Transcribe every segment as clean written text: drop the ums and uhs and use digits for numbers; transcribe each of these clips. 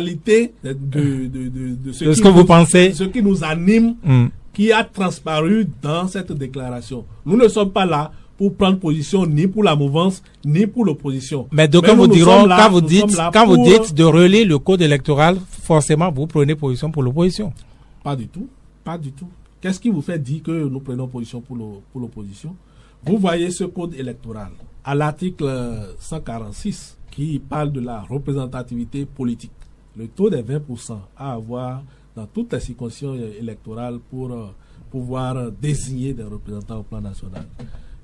réalité de ce que vous pensez, ce qui nous anime, qui a transparu dans cette déclaration. Nous ne sommes pas là pour prendre position ni pour la mouvance, ni pour l'opposition. Mais donc vous diront, quand vous dites de relayer le code électoral, forcément vous prenez position pour l'opposition. Pas du tout, pas du tout. Qu'est-ce qui vous fait dire que nous prenons position pour l'opposition? Vous voyez ce code électoral à l'article 146 qui parle de la représentativité politique. Le taux des 20% à avoir dans toutes les circonscriptions électorales pour pouvoir désigner des représentants au plan national.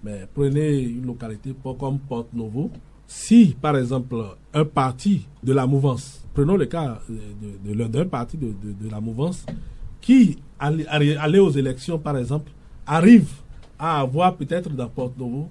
Mais prenez une localité comme Porte-Novo. Si, par exemple, un parti de la mouvance, prenons le cas d'un parti de la mouvance, qui allait aux élections, par exemple, arrive à avoir peut-être dans Porte-Novo,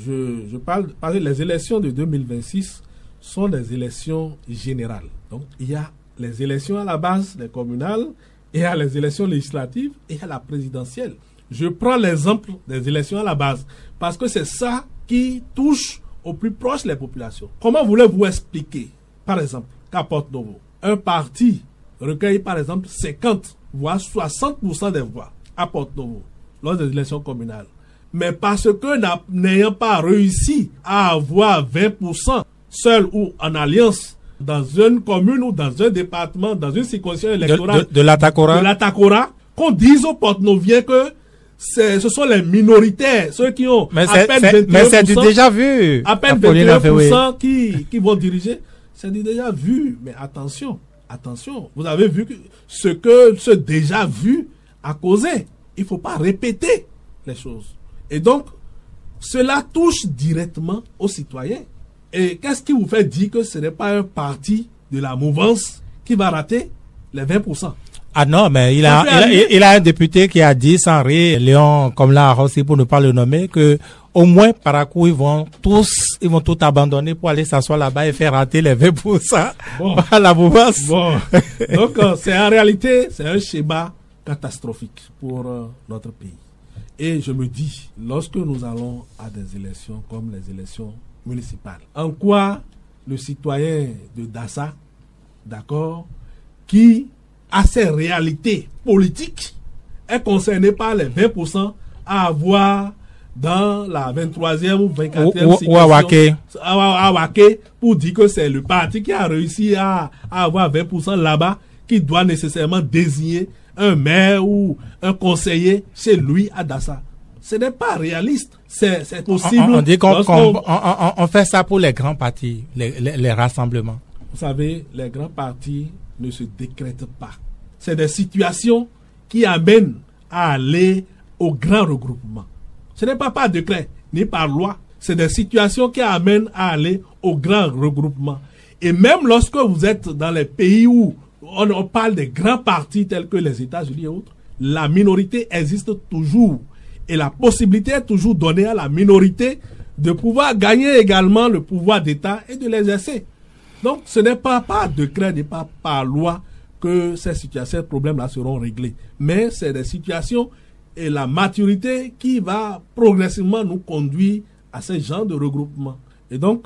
je parle, parce que les élections de 2026 sont des élections générales. Donc, il y a les élections à la base, les communales, et il y a les élections législatives, et il y a la présidentielle. Je prends l'exemple des élections à la base, parce que c'est ça qui touche au plus proche les populations. Comment voulez-vous expliquer, par exemple, qu'à Porte-Novo, un parti recueille, par exemple, 50, voire 60% des voix à Porte-Novo, lors des élections communales. Mais parce que n'ayant pas réussi à avoir 20%, seul ou en alliance, dans une commune ou dans un département, dans une circonscription électorale de l'Atakora, qu'on dise aux Porte-Noviens que ce sont les minoritaires, ceux qui ont à peine 21%, mais c'est du déjà vu. À peine 21% qui vont diriger. C'est du déjà vu. Mais attention, vous avez vu ce déjà vu a causé. Il ne faut pas répéter les choses. Et donc, cela touche directement aux citoyens. Et qu'est-ce qui vous fait dire que ce n'est pas un parti de la mouvance qui va rater les 20%? Ah non, mais il a un député qui a dit, sans rire, Léon, comme là, aussi pour ne pas le nommer, que au moins, par un coup, ils vont tout abandonner pour aller s'asseoir là-bas et faire rater les 20% à la mouvance. Bon. Donc, en réalité, c'est un schéma catastrophique pour notre pays. Et je me dis, lorsque nous allons à des élections comme les élections municipales, en quoi le citoyen de Dassa, d'accord, qui a ses réalités politiques, est concerné par les 20% à avoir dans la 23e ou 24e ou à Waké, pour dire que c'est le parti qui a réussi à avoir 20% là-bas qui doit nécessairement désigner un maire ou un conseiller chez lui à Dassa. Ce n'est pas réaliste. C'est possible. On dit qu'on fait ça pour les grands partis, les rassemblements. Vous savez, les grands partis ne se décrètent pas. C'est des situations qui amènent à aller au grand regroupement. Ce n'est pas par décret, ni par loi. C'est des situations qui amènent à aller au grand regroupement. Et même lorsque vous êtes dans les pays où on parle des grands partis tels que les États-Unis et autres, la minorité existe toujours. Et la possibilité est toujours donnée à la minorité de pouvoir gagner également le pouvoir d'État et de l'exercer. Donc ce n'est pas par décret, n'est pas par loi que ces problèmes-là seront réglés. Mais c'est des situations et la maturité qui va progressivement nous conduire à ce genre de regroupement. Et donc,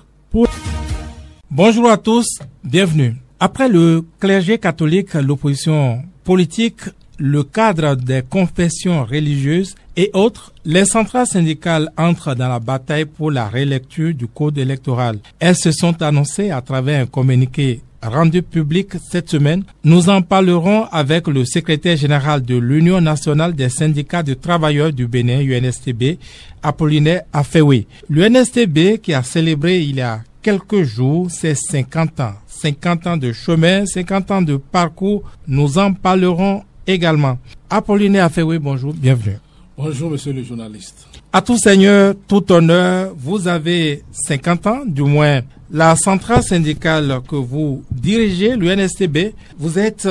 Bonjour à tous, bienvenue. Après le clergé catholique, l'opposition politique, le cadre des confessions religieuses et autres, les centrales syndicales entrent dans la bataille pour la relecture du code électoral. Elles se sont annoncées à travers un communiqué rendu public cette semaine. Nous en parlerons avec le secrétaire général de l'Union nationale des syndicats de travailleurs du Bénin, UNSTB, Apollinaire Afewe. L'UNSTB qui a célébré il y a quelques jours ses 50 ans. 50 ans de chemin, 50 ans de parcours, nous en parlerons également. Apollinaire Afewe, bonjour, bienvenue. Bonjour, monsieur le journaliste. À tout seigneur, tout honneur, vous avez 50 ans, du moins la centrale syndicale que vous dirigez, l'UNSTB. Vous êtes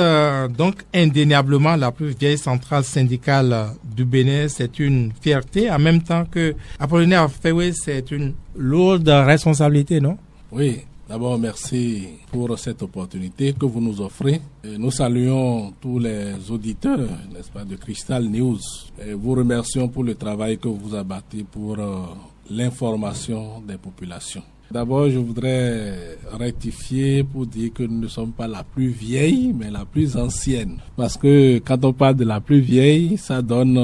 donc indéniablement la plus vieille centrale syndicale du Bénin. C'est une fierté, en même temps que Apollinaire Afewe, c'est une lourde responsabilité, non? Oui. D'abord, merci pour cette opportunité que vous nous offrez. Et nous saluons tous les auditeurs, n'est-ce pas, de Crystal News. Et vous remercions pour le travail que vous abattez pour l'information des populations. D'abord, je voudrais rectifier pour dire que nous ne sommes pas la plus vieille, mais la plus ancienne. Parce que quand on parle de la plus vieille, ça donne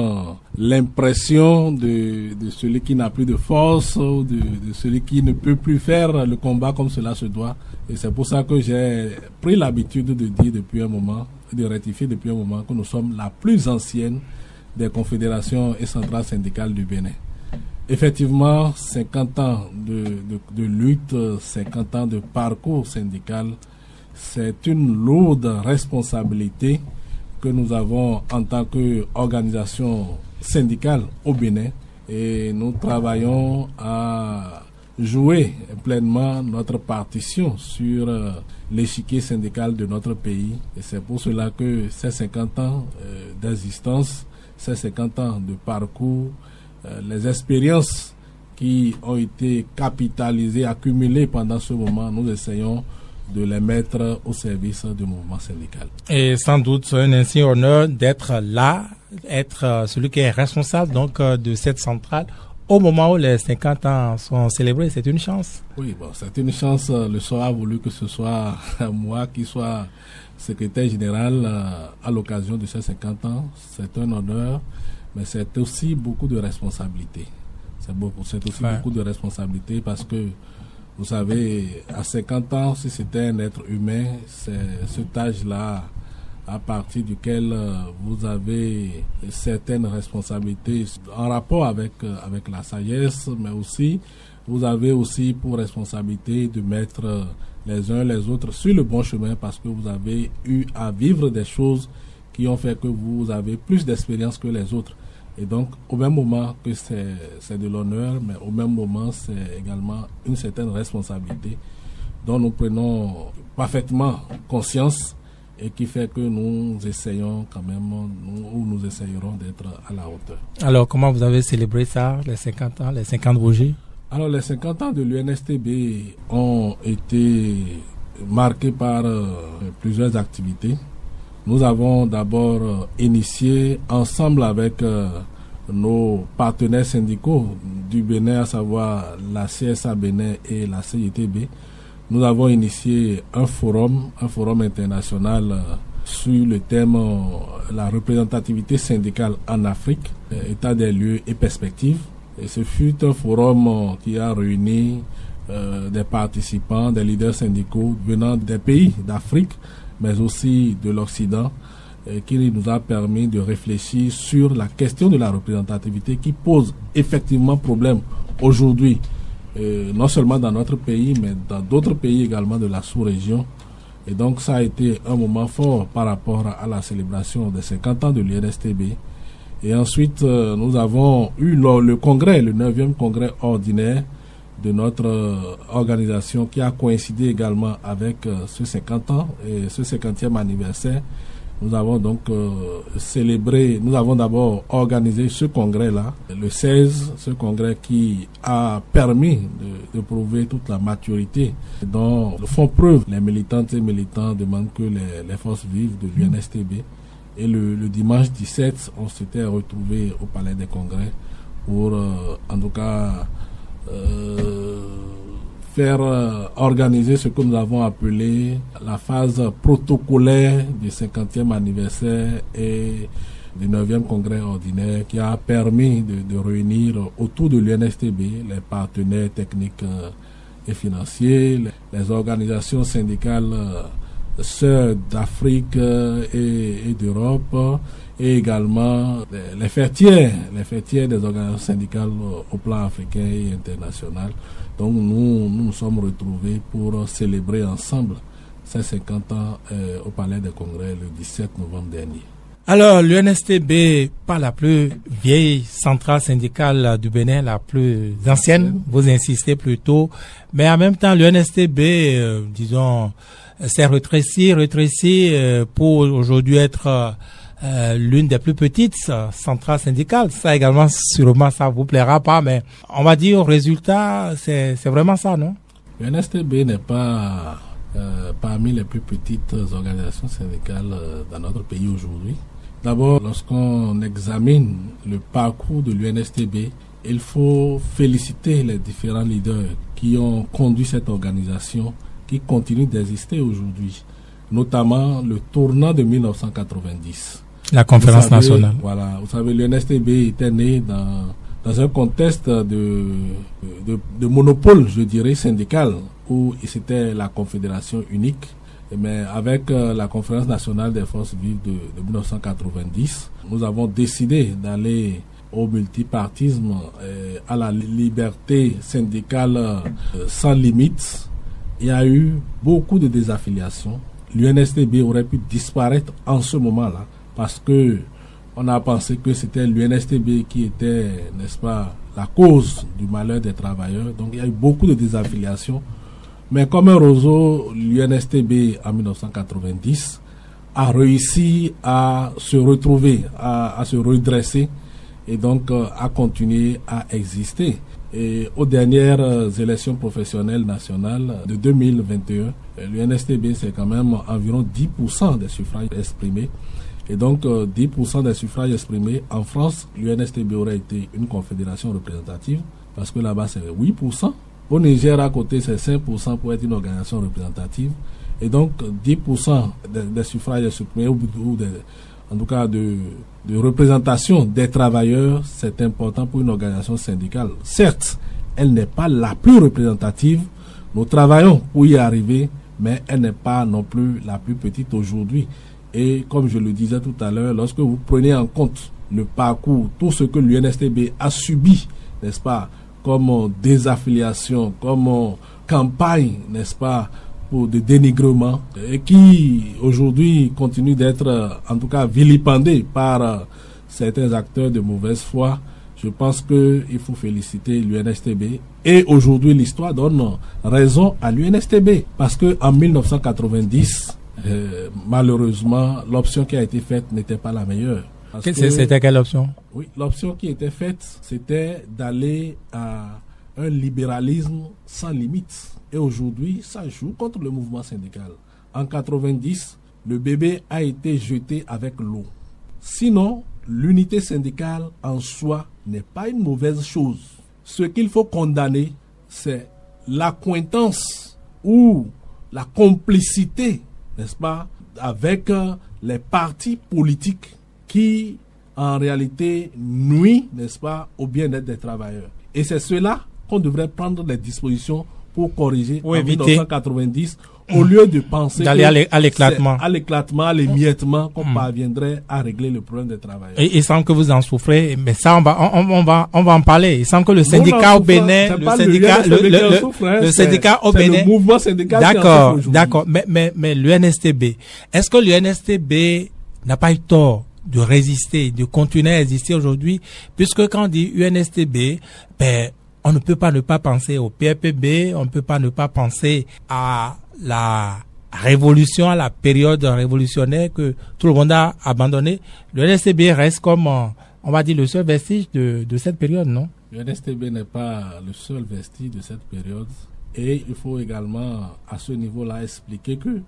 l'impression de celui qui n'a plus de force, ou de celui qui ne peut plus faire le combat comme cela se doit. Et c'est pour ça que j'ai pris l'habitude de dire depuis un moment, de rectifier depuis un moment, que nous sommes la plus ancienne des confédérations et centrales syndicales du Bénin. Effectivement, 50 ans de lutte, 50 ans de parcours syndical, c'est une lourde responsabilité que nous avons en tant qu'organisation syndicale au Bénin, et nous travaillons à jouer pleinement notre partition sur l'échiquier syndical de notre pays. Et c'est pour cela que ces 50 ans d'existence, ces 50 ans de parcours, les expériences qui ont été capitalisées, accumulées pendant ce moment, nous essayons de les mettre au service du mouvement syndical. Et sans doute, c'est un insigne honneur d'être là, être celui qui est responsable donc de cette centrale au moment où les 50 ans sont célébrés. C'est une chance. Oui, bon, c'est une chance. Le soir a voulu que ce soit moi qui sois secrétaire général à l'occasion de ces 50 ans. C'est un honneur, mais c'est aussi beaucoup de responsabilité. C'est aussi beaucoup de responsabilité parce que, vous savez, à 50 ans, si c'était un être humain, c'est cet âge-là à partir duquel vous avez certaines responsabilités en rapport avec la sagesse, mais aussi, vous avez aussi pour responsabilité de mettre les uns les autres sur le bon chemin parce que vous avez eu à vivre des choses qui ont fait que vous avez plus d'expérience que les autres. Et donc, au même moment que c'est de l'honneur, mais au même moment, c'est également une certaine responsabilité dont nous prenons parfaitement conscience et qui fait que nous essayons quand même, nous essayerons d'être à la hauteur. Alors, comment vous avez célébré ça, les 50 ans, les 50 Vosgies? Alors, les 50 ans de l'UNSTB ont été marqués par plusieurs activités. Nous avons d'abord initié, ensemble avec nos partenaires syndicaux du Bénin, à savoir la CSA Bénin et la CITB, nous avons initié un forum international sur le thème la représentativité syndicale en Afrique, état des lieux et perspectives. Et ce fut un forum qui a réuni des participants, des leaders syndicaux venant des pays d'Afrique, mais aussi de l'Occident, qui nous a permis de réfléchir sur la question de la représentativité qui pose effectivement problème aujourd'hui, non seulement dans notre pays, mais dans d'autres pays également de la sous-région. Et donc ça a été un moment fort par rapport à la célébration des 50 ans de l'UNSTB. Et ensuite, nous avons eu le congrès, le 9e congrès ordinaire de notre organisation qui a coïncidé également avec ce 50 ans et ce 50e anniversaire. Nous avons donc célébré, nous avons d'abord organisé ce congrès-là, le 16, ce congrès qui a permis de prouver toute la maturité dont font preuve les militantes et militants demandent que les forces vives de l'UNSTB. Et le dimanche 17, on s'était retrouvés au Palais des Congrès pour, en tout cas, faire organiser ce que nous avons appelé la phase protocolaire du 50e anniversaire et du 9e congrès ordinaire qui a permis de réunir autour de l'UNSTB les partenaires techniques et financiers, les organisations syndicales sœurs d'Afrique et d'Europe et également les fêtières des organisations syndicales au plan africain et international. Donc nous sommes retrouvés pour célébrer ensemble ces 50 ans au Palais des Congrès le 17 novembre dernier. Alors, l'UNSTB, pas la plus vieille centrale syndicale du Bénin, la plus ancienne, vous insistez plutôt, mais en même temps, l'UNSTB, disons, s'est rétréci pour aujourd'hui être l'une des plus petites centrales syndicales. Ça également, sûrement, ça vous plaira pas, mais on va dire au résultat, c'est vraiment ça, non? L'UNSTB n'est pas parmi les plus petites organisations syndicales dans notre pays aujourd'hui. D'abord, lorsqu'on examine le parcours de l'UNSTB, il faut féliciter les différents leaders qui ont conduit cette organisation qui continue d'exister aujourd'hui, notamment le tournant de 1990. La conférence nationale. Voilà, vous savez, l'UNSTB était né dans un contexte de monopole, je dirais, syndical, où c'était la confédération unique. Mais avec la conférence nationale des forces vives de 1990, nous avons décidé d'aller au multipartisme, à la liberté syndicale sans limite. Il y a eu beaucoup de désaffiliations. L'UNSTB aurait pu disparaître en ce moment-là parce que on a pensé que c'était l'UNSTB qui était, n'est-ce pas, la cause du malheur des travailleurs. Donc il y a eu beaucoup de désaffiliations. Mais comme un roseau, l'UNSTB en 1990 a réussi à se retrouver, à se redresser et donc à continuer à exister. Et aux dernières élections professionnelles nationales de 2021, l'UNSTB c'est quand même environ 10% des suffrages exprimés. Et donc 10% des suffrages exprimés en France, l'UNSTB aurait été une confédération représentative parce que là-bas c'est 8%. Au Niger, à côté, c'est 5% pour être une organisation représentative. Et donc, 10% des suffrages exprimés, ou en tout cas de représentation des travailleurs, c'est important pour une organisation syndicale. Certes, elle n'est pas la plus représentative. Nous travaillons pour y arriver, mais elle n'est pas non plus la plus petite aujourd'hui. Et comme je le disais tout à l'heure, lorsque vous prenez en compte le parcours, tout ce que l'UNSTB a subi, n'est-ce pas, comme désaffiliation, comme campagne, n'est-ce pas, pour de dénigrement, et qui aujourd'hui continue d'être, en tout cas, vilipendé par certains acteurs de mauvaise foi. Je pense qu'il faut féliciter l'UNSTB. Et aujourd'hui, l'histoire donne raison à l'UNSTB. Parce qu'en 1990, malheureusement, l'option qui a été faite n'était pas la meilleure. C'était quelle option? Oui, l'option qui était faite, c'était d'aller à un libéralisme sans limite. Et aujourd'hui, ça joue contre le mouvement syndical. En 90, le bébé a été jeté avec l'eau. Sinon, l'unité syndicale en soi n'est pas une mauvaise chose. Ce qu'il faut condamner, c'est l'accointance ou la complicité, n'est-ce pas, avec les partis politiques qui, en réalité, nuit, n'est-ce pas, au bien-être des travailleurs. Et c'est cela qu'on devrait prendre des dispositions pour corriger en 1990, au lieu de penser d'aller à l'éclatement, à l'émiettement, qu'on parviendrait à régler le problème des travailleurs. Et sans que vous en souffrez, mais ça, on va en parler. Et sans que le syndicat au Bénin, le syndicat au Bénin, le mouvement syndical. D'accord. Mais l'UNSTB, est-ce que l'UNSTB n'a pas eu tort de résister, de continuer à exister aujourd'hui, puisque quand on dit UNSTB, on ne peut pas ne pas penser au PRPB, on ne peut pas ne pas penser à la révolution, à la période révolutionnaire que tout le monde a abandonné. Le UNSTB reste comme, on va dire, le seul vestige de cette période, non? Le UNSTB n'est pas le seul vestige de cette période. Et il faut également, à ce niveau-là, expliquer que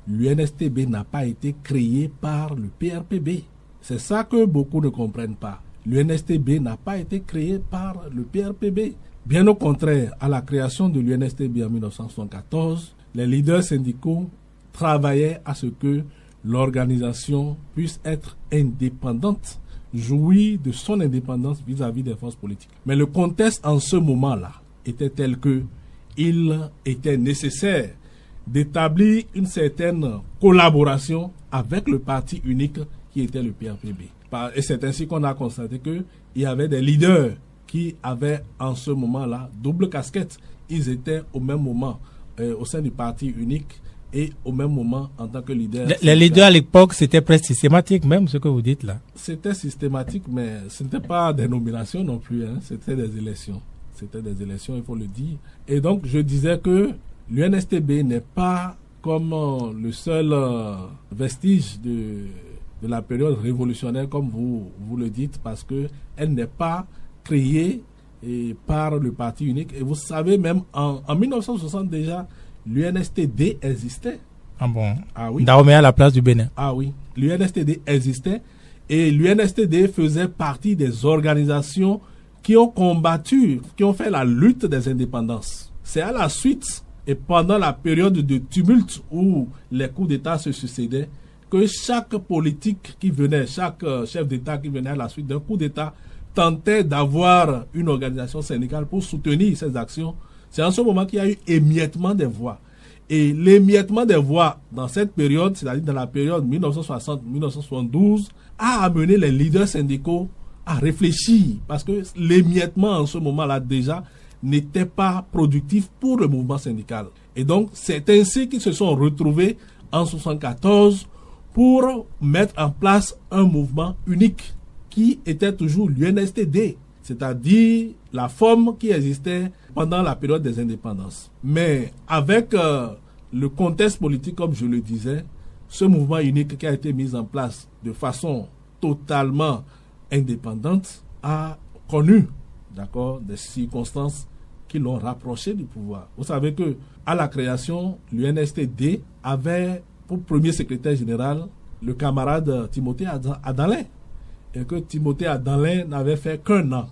l'UNSTB n'a pas été créé par le PRPB. C'est ça que beaucoup ne comprennent pas. L'UNSTB n'a pas été créé par le PRPB. Bien au contraire, à la création de l'UNSTB en 1974, les leaders syndicaux travaillaient à ce que l'organisation puisse être indépendante, jouir de son indépendance vis-à-vis des forces politiques. Mais le contexte en ce moment-là était tel que il était nécessaire d'établir une certaine collaboration avec le parti unique qui était le PRPB. Et c'est ainsi qu'on a constaté qu'il y avait des leaders qui avaient en ce moment-là double casquette. Ils étaient au même moment au sein du parti unique et au même moment en tant que leader. Les leaders à l'époque, c'était presque systématique même ce que vous dites là. C'était systématique, mais ce n'était pas des nominations non plus, hein. C'était des élections. C'était des élections, il faut le dire. Et donc, je disais que l'UNSTB n'est pas comme le seul vestige de la période révolutionnaire, comme vous le dites, parce qu'elle n'est pas créée par le parti unique. Et vous savez, même en 1960 déjà, l'UNSTD existait. Ah bon? Ah oui. Dahomey à la place du Bénin. Ah oui. L'UNSTD existait et l'UNSTD faisait partie des organisations qui ont combattu, qui ont fait la lutte des indépendances. c'est à la suite et pendant la période de tumulte où les coups d'État se succédaient que chaque politique qui venait, chaque chef d'État qui venait à la suite d'un coup d'État tentait d'avoir une organisation syndicale pour soutenir ses actions. C'est en ce moment qu'il y a eu émiettement des voix. Et l'émiettement des voix dans cette période, c'est-à-dire dans la période 1960-1972, a amené les leaders syndicaux à réfléchir. Parce que l'émiettement en ce moment-là déjà n'était pas productif pour le mouvement syndical. Et donc, c'est ainsi qu'ils se sont retrouvés en 1974 pour mettre en place un mouvement unique qui était toujours l'UNSTD, c'est-à-dire la forme qui existait pendant la période des indépendances. Mais avec le contexte politique, comme je le disais, ce mouvement unique qui a été mis en place de façon totalement indépendante a connu, d'accord, des circonstances qui l'ont rapproché du pouvoir. Vous savez que à la création, l'UNSTD avait pour premier secrétaire général le camarade Timothée Adalin, et que Timothée Adalin n'avait fait qu'un an.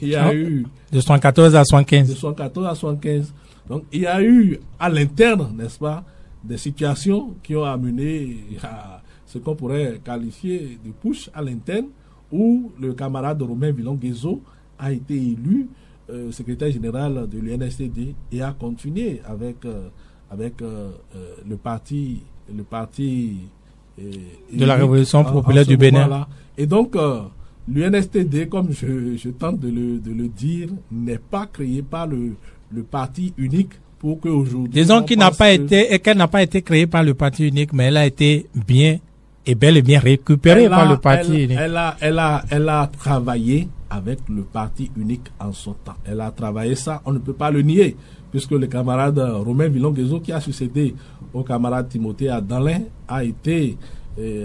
Il y a eu de 74 à 75. De 74 à 75. Donc il y a eu à l'interne, n'est-ce pas, des situations qui ont amené à ce qu'on pourrait qualifier de push à l'interne, où le camarade Romain Villon-Guézo a été élu secrétaire général de l'UNSTD et a continué avec le parti de la Révolution populaire du Bénin. Et donc l'UNSTD, comme je tente de le dire, n'est pas créé par le parti unique pour qu'aujourd'hui... Disons qu'elle n'a pas été créée par le parti unique, mais elle a été bel et bien récupérée par le parti unique. Elle a travaillé avec le parti unique en son temps. Elle a travaillé ça, on ne peut pas le nier, puisque le camarade Romain Villon-Guézo, qui a succédé au camarade Timothée Adalin, a été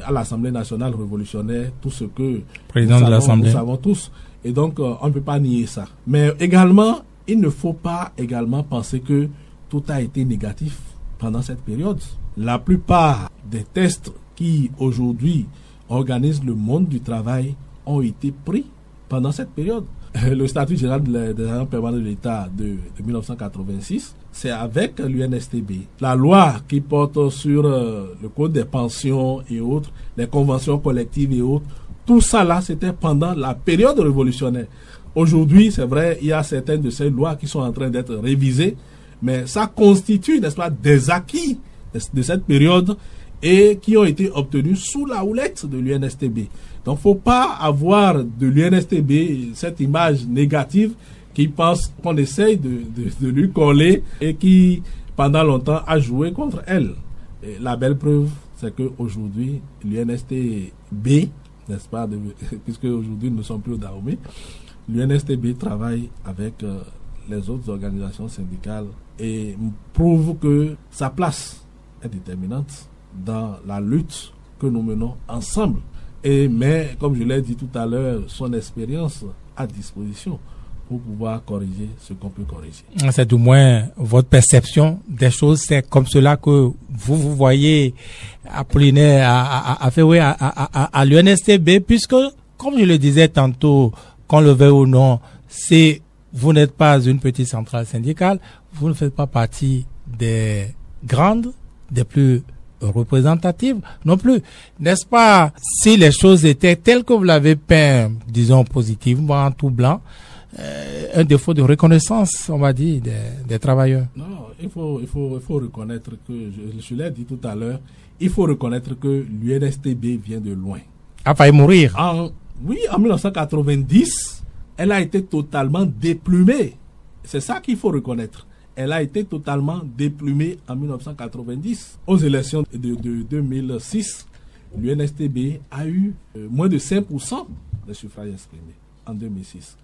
à l'Assemblée nationale révolutionnaire, tout ce que nous savons tous. Et donc, on ne peut pas nier ça. Mais également, il ne faut pas également penser que tout a été négatif pendant cette période. La plupart des tests qui, aujourd'hui, organisent le monde du travail ont été pris pendant cette période. Le statut général des agents permanents de l'État de 1986, c'est avec l'UNSTB. La loi qui porte sur le code des pensions et autres, les conventions collectives et autres, tout ça là, c'était pendant la période révolutionnaire. Aujourd'hui, c'est vrai, il y a certaines de ces lois qui sont en train d'être révisées, mais ça constitue, n'est-ce pas, des acquis de cette période et qui ont été obtenus sous la houlette de l'UNSTB. Donc, il ne faut pas avoir de l'UNSTB cette image négative qui pense qu'on essaye de lui coller et qui, pendant longtemps, a joué contre elle. Et la belle preuve, c'est qu'aujourd'hui, l'UNSTB, n'est-ce pas, puisque aujourd'hui nous ne sommes plus au Dahomey, l'UNSTB travaille avec les autres organisations syndicales et prouve que sa place est déterminante dans la lutte que nous menons ensemble. Mais, comme je l'ai dit tout à l'heure, son expérience à disposition pour pouvoir corriger ce qu'on peut corriger. C'est du moins votre perception des choses. C'est comme cela que vous voyez Apollinaire à l'UNSTB, puisque, comme je le disais tantôt, qu'on le veuille ou non, vous n'êtes pas une petite centrale syndicale, vous ne faites pas partie des grandes, des plus représentatives non plus. N'est-ce pas, si les choses étaient telles que vous l'avez peint, disons positivement, tout blanc, un défaut de reconnaissance, on va dire, des travailleurs? Non, il faut reconnaître que, je l'ai dit tout à l'heure, il faut reconnaître que l'UNSTB vient de loin. A failli mourir. Oui, en 1990, elle a été totalement déplumée. C'est ça qu'il faut reconnaître. Elle a été totalement déplumée en 1990. Aux élections de 2006, l'UNSTB a eu moins de 5% des suffrages exprimés en 2006.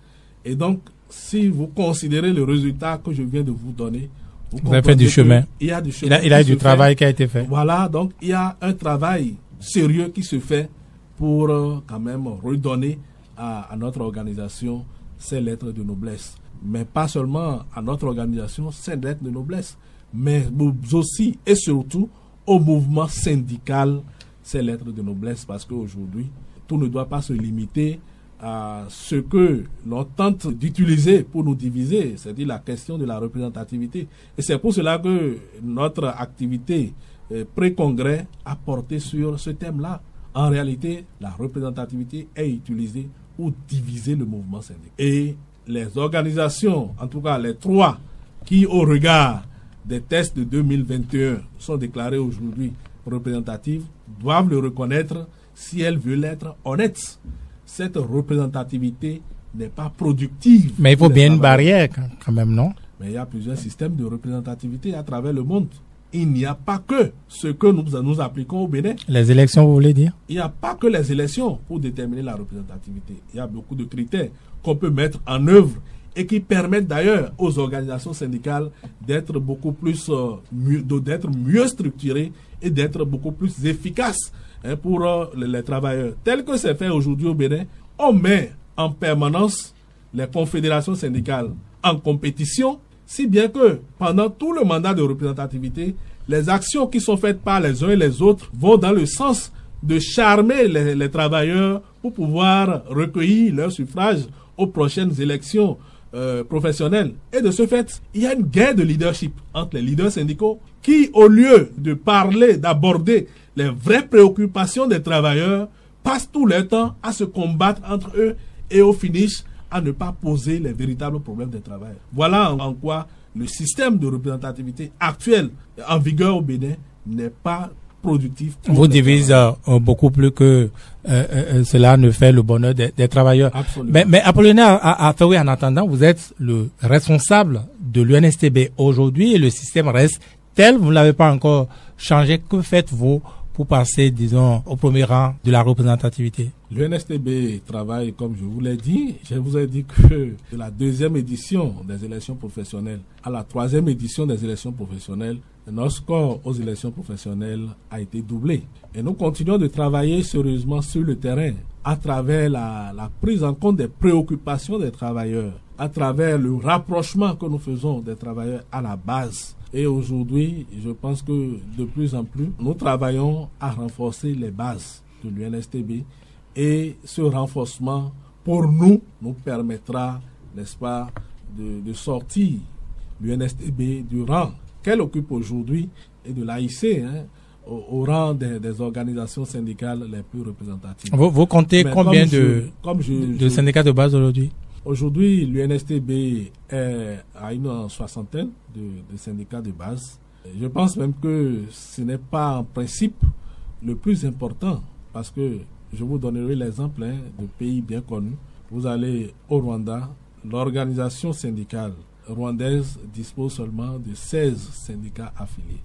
Et donc, si vous considérez le résultat que je viens de vous donner, vous avez fait du chemin. Il y a du chemin. Il y a du travail qui a été fait. Voilà, donc il y a un travail sérieux qui se fait pour quand même redonner à notre organisation ses lettres de noblesse. Mais pas seulement à notre organisation ses lettres de noblesse, mais aussi et surtout au mouvement syndical ses lettres de noblesse, parce qu'aujourd'hui, tout ne doit pas se limiter à ce que l'on tente d'utiliser pour nous diviser, c'est-à-dire la question de la représentativité. Et c'est pour cela que notre activité pré-congrès a porté sur ce thème-là. En réalité, la représentativité est utilisée pour diviser le mouvement syndical. Et les organisations, en tout cas les 3, qui au regard des tests de 2021 sont déclarées aujourd'hui représentatives, doivent le reconnaître si elles veulent être honnêtes. Cette représentativité n'est pas productive. Mais il faut bien une barrière quand même, non? Mais il y a plusieurs systèmes de représentativité à travers le monde. Il n'y a pas que ce que nous appliquons au Bénin. Les élections, vous voulez dire? Il n'y a pas que les élections pour déterminer la représentativité. Il y a beaucoup de critères qu'on peut mettre en œuvre et qui permettent d'ailleurs aux organisations syndicales d'être beaucoup plus, d'être mieux structurées et d'être beaucoup plus efficaces pour les travailleurs. Tel que c'est fait aujourd'hui au Bénin, on met en permanence les confédérations syndicales en compétition, si bien que pendant tout le mandat de représentativité, les actions qui sont faites par les uns et les autres vont dans le sens de charmer les travailleurs pour pouvoir recueillir leur suffrage aux prochaines élections professionnelles. Et de ce fait, il y a une guerre de leadership entre les leaders syndicaux qui, au lieu de parler, d'aborder les vraies préoccupations des travailleurs, passent tout leur temps à se combattre entre eux et au finish à ne pas poser les véritables problèmes des travailleurs. Voilà en quoi le système de représentativité actuel en vigueur au Bénin n'est pas productif. Vous divisez beaucoup plus que cela ne fait le bonheur des travailleurs. Absolument. Mais Apollinaire Aferoui, en attendant, vous êtes le responsable de l'UNSTB aujourd'hui et le système reste tel. Vous ne l'avez pas encore changé. Que faites-vous pour passer, disons, au premier rang de la représentativité? L'UNSTB travaille, comme je vous l'ai dit. Je vous ai dit que de la 2e édition des élections professionnelles à la 3e édition des élections professionnelles, notre score aux élections professionnelles a été doublé. Et nous continuons de travailler sérieusement sur le terrain à travers la prise en compte des préoccupations des travailleurs, à travers le rapprochement que nous faisons des travailleurs à la base. Et aujourd'hui, je pense que de plus en plus, nous travaillons à renforcer les bases de l'UNSTB. Et ce renforcement, pour nous permettra, n'est-ce pas, de sortir l'UNSTB du rang qu'elle occupe aujourd'hui et de l'AIC au rang des organisations syndicales les plus représentatives. Vous comptez combien de syndicats de base aujourd'hui? Aujourd'hui, l'UNSTB est à une soixantaine de syndicats de base. Je pense même que ce n'est pas en principe le plus important parce que je vous donnerai l'exemple de pays bien connus. Vous allez au Rwanda, l'organisation syndicale rwandaise dispose seulement de 16 syndicats affiliés.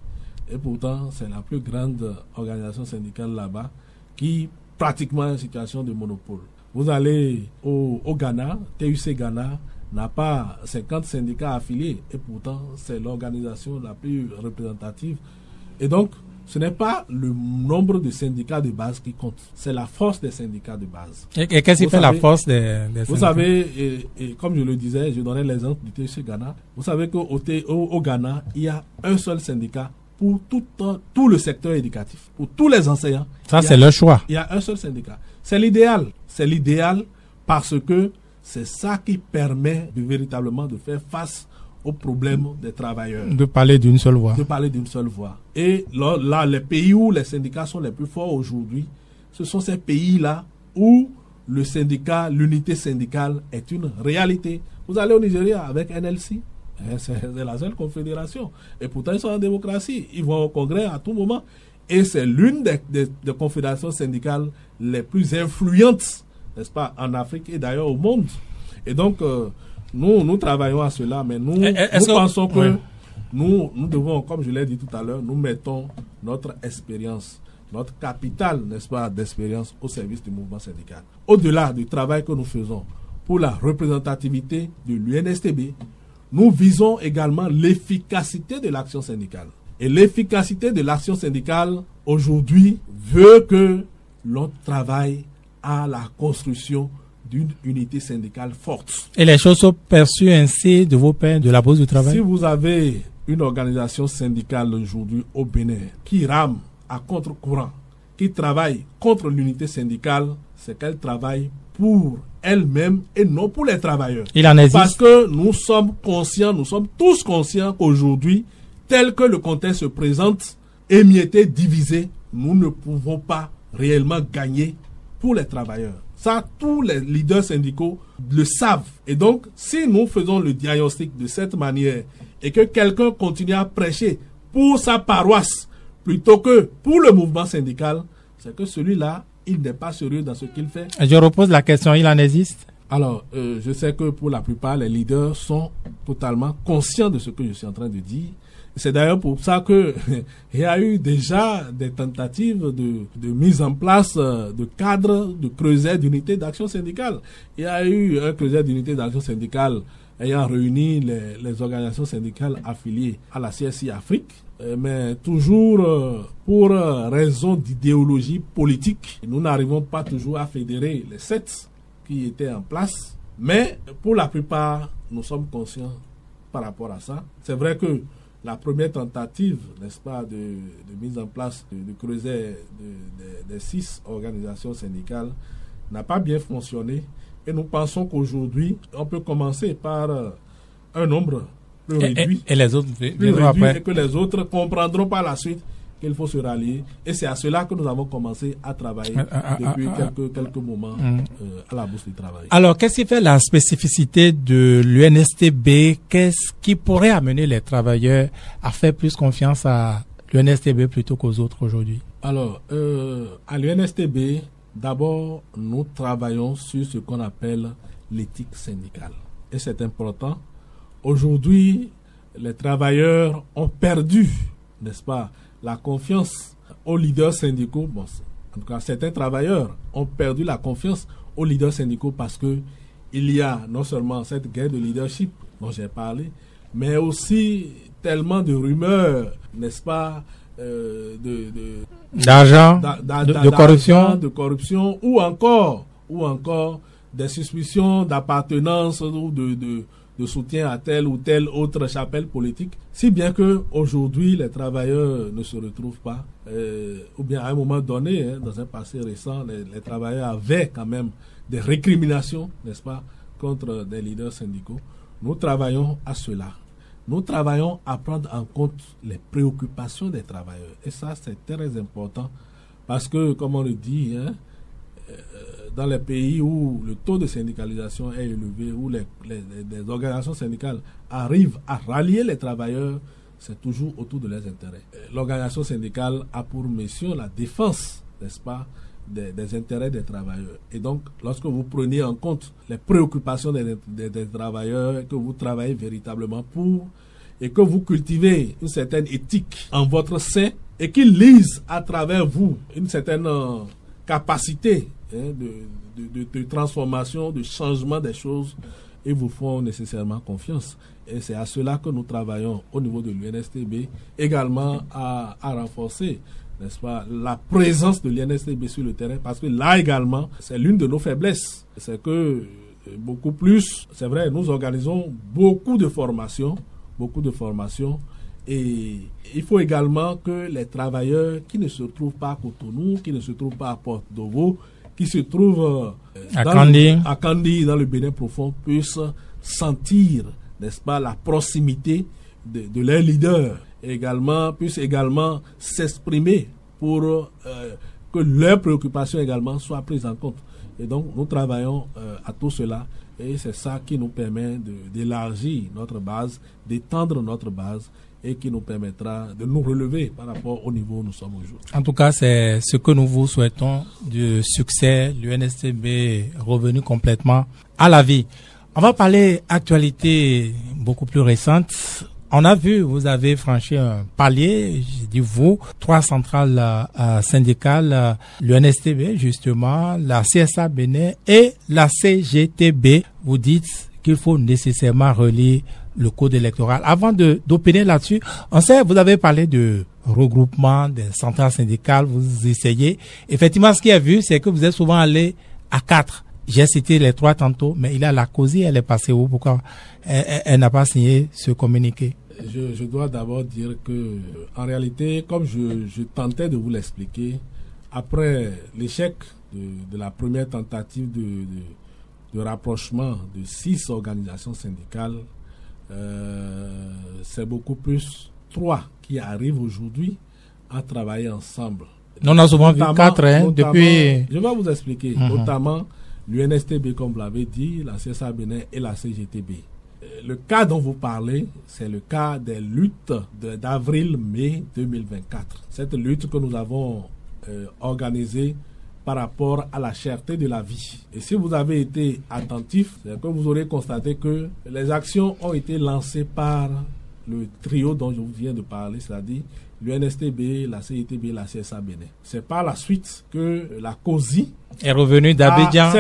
Et pourtant, c'est la plus grande organisation syndicale là-bas qui pratiquement est en situation de monopole. Vous allez au Ghana, TUC Ghana n'a pas 50 syndicats affiliés et pourtant c'est l'organisation la plus représentative. Et donc, ce n'est pas le nombre de syndicats de base qui compte, c'est la force des syndicats de base. Et qu'est-ce qui fait la force des syndicats? Vous savez, et comme je le disais, je donnais l'exemple du TUC Ghana. Vous savez qu'au Ghana, il y a un seul syndicat pour tout le secteur éducatif, pour tous les enseignants. Ça, c'est leur choix. Il y a un seul syndicat. C'est l'idéal. C'est l'idéal parce que c'est ça qui permet véritablement de faire face aux problèmes des travailleurs. De parler d'une seule voix. De parler d'une seule voix. Et là, les pays où les syndicats sont les plus forts aujourd'hui, ce sont ces pays-là où le syndicat, l'unité syndicale est une réalité. Vous allez au Nigeria avec NLC, c'est la seule confédération. Et pourtant, ils sont en démocratie. Ils vont au congrès à tout moment. Et c'est l'une des confédérations syndicales les plus influentes, n'est-ce pas, en Afrique et d'ailleurs au monde. Et donc, nous travaillons à cela, mais nous pensons que nous devons, comme je l'ai dit tout à l'heure, nous mettons notre expérience, notre capital, n'est-ce pas, d'expérience au service du mouvement syndical. Au-delà du travail que nous faisons pour la représentativité de l'UNSTB, nous visons également l'efficacité de l'action syndicale. Et l'efficacité de l'action syndicale, aujourd'hui, veut que l'on travaille à la construction d'une unité syndicale forte. Et les choses sont perçues ainsi de vos pairs de la Bourse du Travail? Si vous avez une organisation syndicale aujourd'hui au Bénin qui rame à contre-courant, qui qui travaille contre l'unité syndicale, c'est qu'elle travaille pour elle-même et non pour les travailleurs. Il en existe. Parce que nous sommes tous conscients qu'aujourd'hui, tel que le contexte se présente, émietté, divisé, nous ne pouvons pas réellement gagner pour les travailleurs. Ça, tous les leaders syndicaux le savent. Et donc, si nous faisons le diagnostic de cette manière et que quelqu'un continue à prêcher pour sa paroisse plutôt que pour le mouvement syndical, c'est que celui-là, il n'est pas sérieux dans ce qu'il fait. Je repose la question, il en existe? Alors, je sais que pour la plupart, les leaders sont totalement conscients de ce que je suis en train de dire. C'est d'ailleurs pour ça que il y a eu déjà des tentatives de mise en place de cadres de creuset d'unité d'action syndicale. Il y a eu un creuset d'unité d'action syndicale ayant réuni les organisations syndicales affiliées à la CSI Afrique, mais toujours pour raison d'idéologie politique, nous n'arrivons pas toujours à fédérer les 7 qui étaient en place, mais pour la plupart, nous sommes conscients par rapport à ça. C'est vrai que la première tentative, n'est-ce pas, de mise en place du creuset des 6 organisations syndicales n'a pas bien fonctionné. Et nous pensons qu'aujourd'hui, on peut commencer par un nombre plus réduit. Et les autres et que les autres comprendront par la suite qu'il faut se rallier. Et c'est à cela que nous avons commencé à travailler depuis quelques moments à la Bourse du Travail. Alors, qu'est-ce qui fait la spécificité de l'UNSTB? Qu'est-ce qui pourrait amener les travailleurs à faire plus confiance à l'UNSTB plutôt qu'aux autres aujourd'hui? Alors, à l'UNSTB, d'abord, nous travaillons sur ce qu'on appelle l'éthique syndicale. Et c'est important. Aujourd'hui, les travailleurs ont perdu, n'est-ce pas, la confiance aux leaders syndicaux. Bon, en tout cas, certains travailleurs ont perdu la confiance aux leaders syndicaux parce que il y a non seulement cette guerre de leadership dont j'ai parlé, mais aussi tellement de rumeurs, n'est-ce pas, d'argent, de corruption, ou encore des suspicions d'appartenance ou de soutien à telle ou telle autre chapelle politique, si bien que aujourd'hui les travailleurs ne se retrouvent pas, ou bien à un moment donné, dans un passé récent, les travailleurs avaient quand même des récriminations, n'est-ce pas, contre des leaders syndicaux. Nous travaillons à cela. Nous travaillons à prendre en compte les préoccupations des travailleurs. Et ça, c'est très important parce que, comme on le dit, dans les pays où le taux de syndicalisation est élevé, où les organisations syndicales arrivent à rallier les travailleurs, c'est toujours autour de leurs intérêts. L'organisation syndicale a pour mission la défense, n'est-ce pas, des intérêts des travailleurs. Et donc, lorsque vous prenez en compte les préoccupations des travailleurs, que vous travaillez véritablement pour, et que vous cultivez une certaine éthique en votre sein, et qu'ils lisent à travers vous une certaine capacité de transformation, de changement des choses, et vous font nécessairement confiance. Et c'est à cela que nous travaillons au niveau de l'UNSTB, également à renforcer, n'est-ce pas, la présence de l'UNSTB sur le terrain, parce que là également, c'est l'une de nos faiblesses. C'est que beaucoup plus, c'est vrai, nous organisons beaucoup de formations, et il faut également que les travailleurs qui ne se trouvent pas à Cotonou, qui ne se trouvent pas à Porte-Novo, qui se trouvent à Kandi, dans le Bénin profond, puissent sentir, n'est-ce pas, la proximité de leurs leaders, et puissent également s'exprimer pour que leurs préoccupations également soient prises en compte. Et donc, nous travaillons à tout cela, et c'est ça qui nous permet d'élargir notre base, d'étendre notre base, et qui nous permettra de nous relever par rapport au niveau où nous sommes aujourd'hui. En tout cas, c'est ce que nous vous souhaitons, du succès, l'UNSTB revenu complètement à la vie. On va parler actualité beaucoup plus récente. On a vu, vous avez franchi un palier, je dis vous, 3 centrales syndicales, l'UNSTB justement, la CSA Bénin et la CGTB. Vous dites qu'il faut nécessairement relier le code électoral. Avant d'opiner là-dessus, on sait, vous avez parlé de regroupement des centrales syndicales, vous essayez. Effectivement, ce qui est vu, c'est que vous êtes souvent allé à 4. J'ai cité les 3 tantôt, mais il y a la COSI, elle est passée où? Pourquoi elle n'a pas signé ce communiqué? Je dois d'abord dire que, en réalité, comme je tentais de vous l'expliquer, après l'échec de la première tentative de rapprochement de 6 organisations syndicales, c'est beaucoup plus 3 qui arrivent aujourd'hui à travailler ensemble. On a souvent vu 4 depuis... Je vais vous expliquer. Notamment l'UNSTB, comme vous l'avez dit, la CSA Bénin et la CGTB. Le cas dont vous parlez, c'est le cas des luttes d'avril-mai 2024. Cette lutte que nous avons organisée par rapport à la cherté de la vie. Et si vous avez été attentif, c'est que vous aurez constaté que les actions ont été lancées par le trio dont je vous viens de parler, c'est-à-dire l'UNSTB, la CITB, la CSA Bénin. C'est par la suite que la COSI est revenue d'Abidjan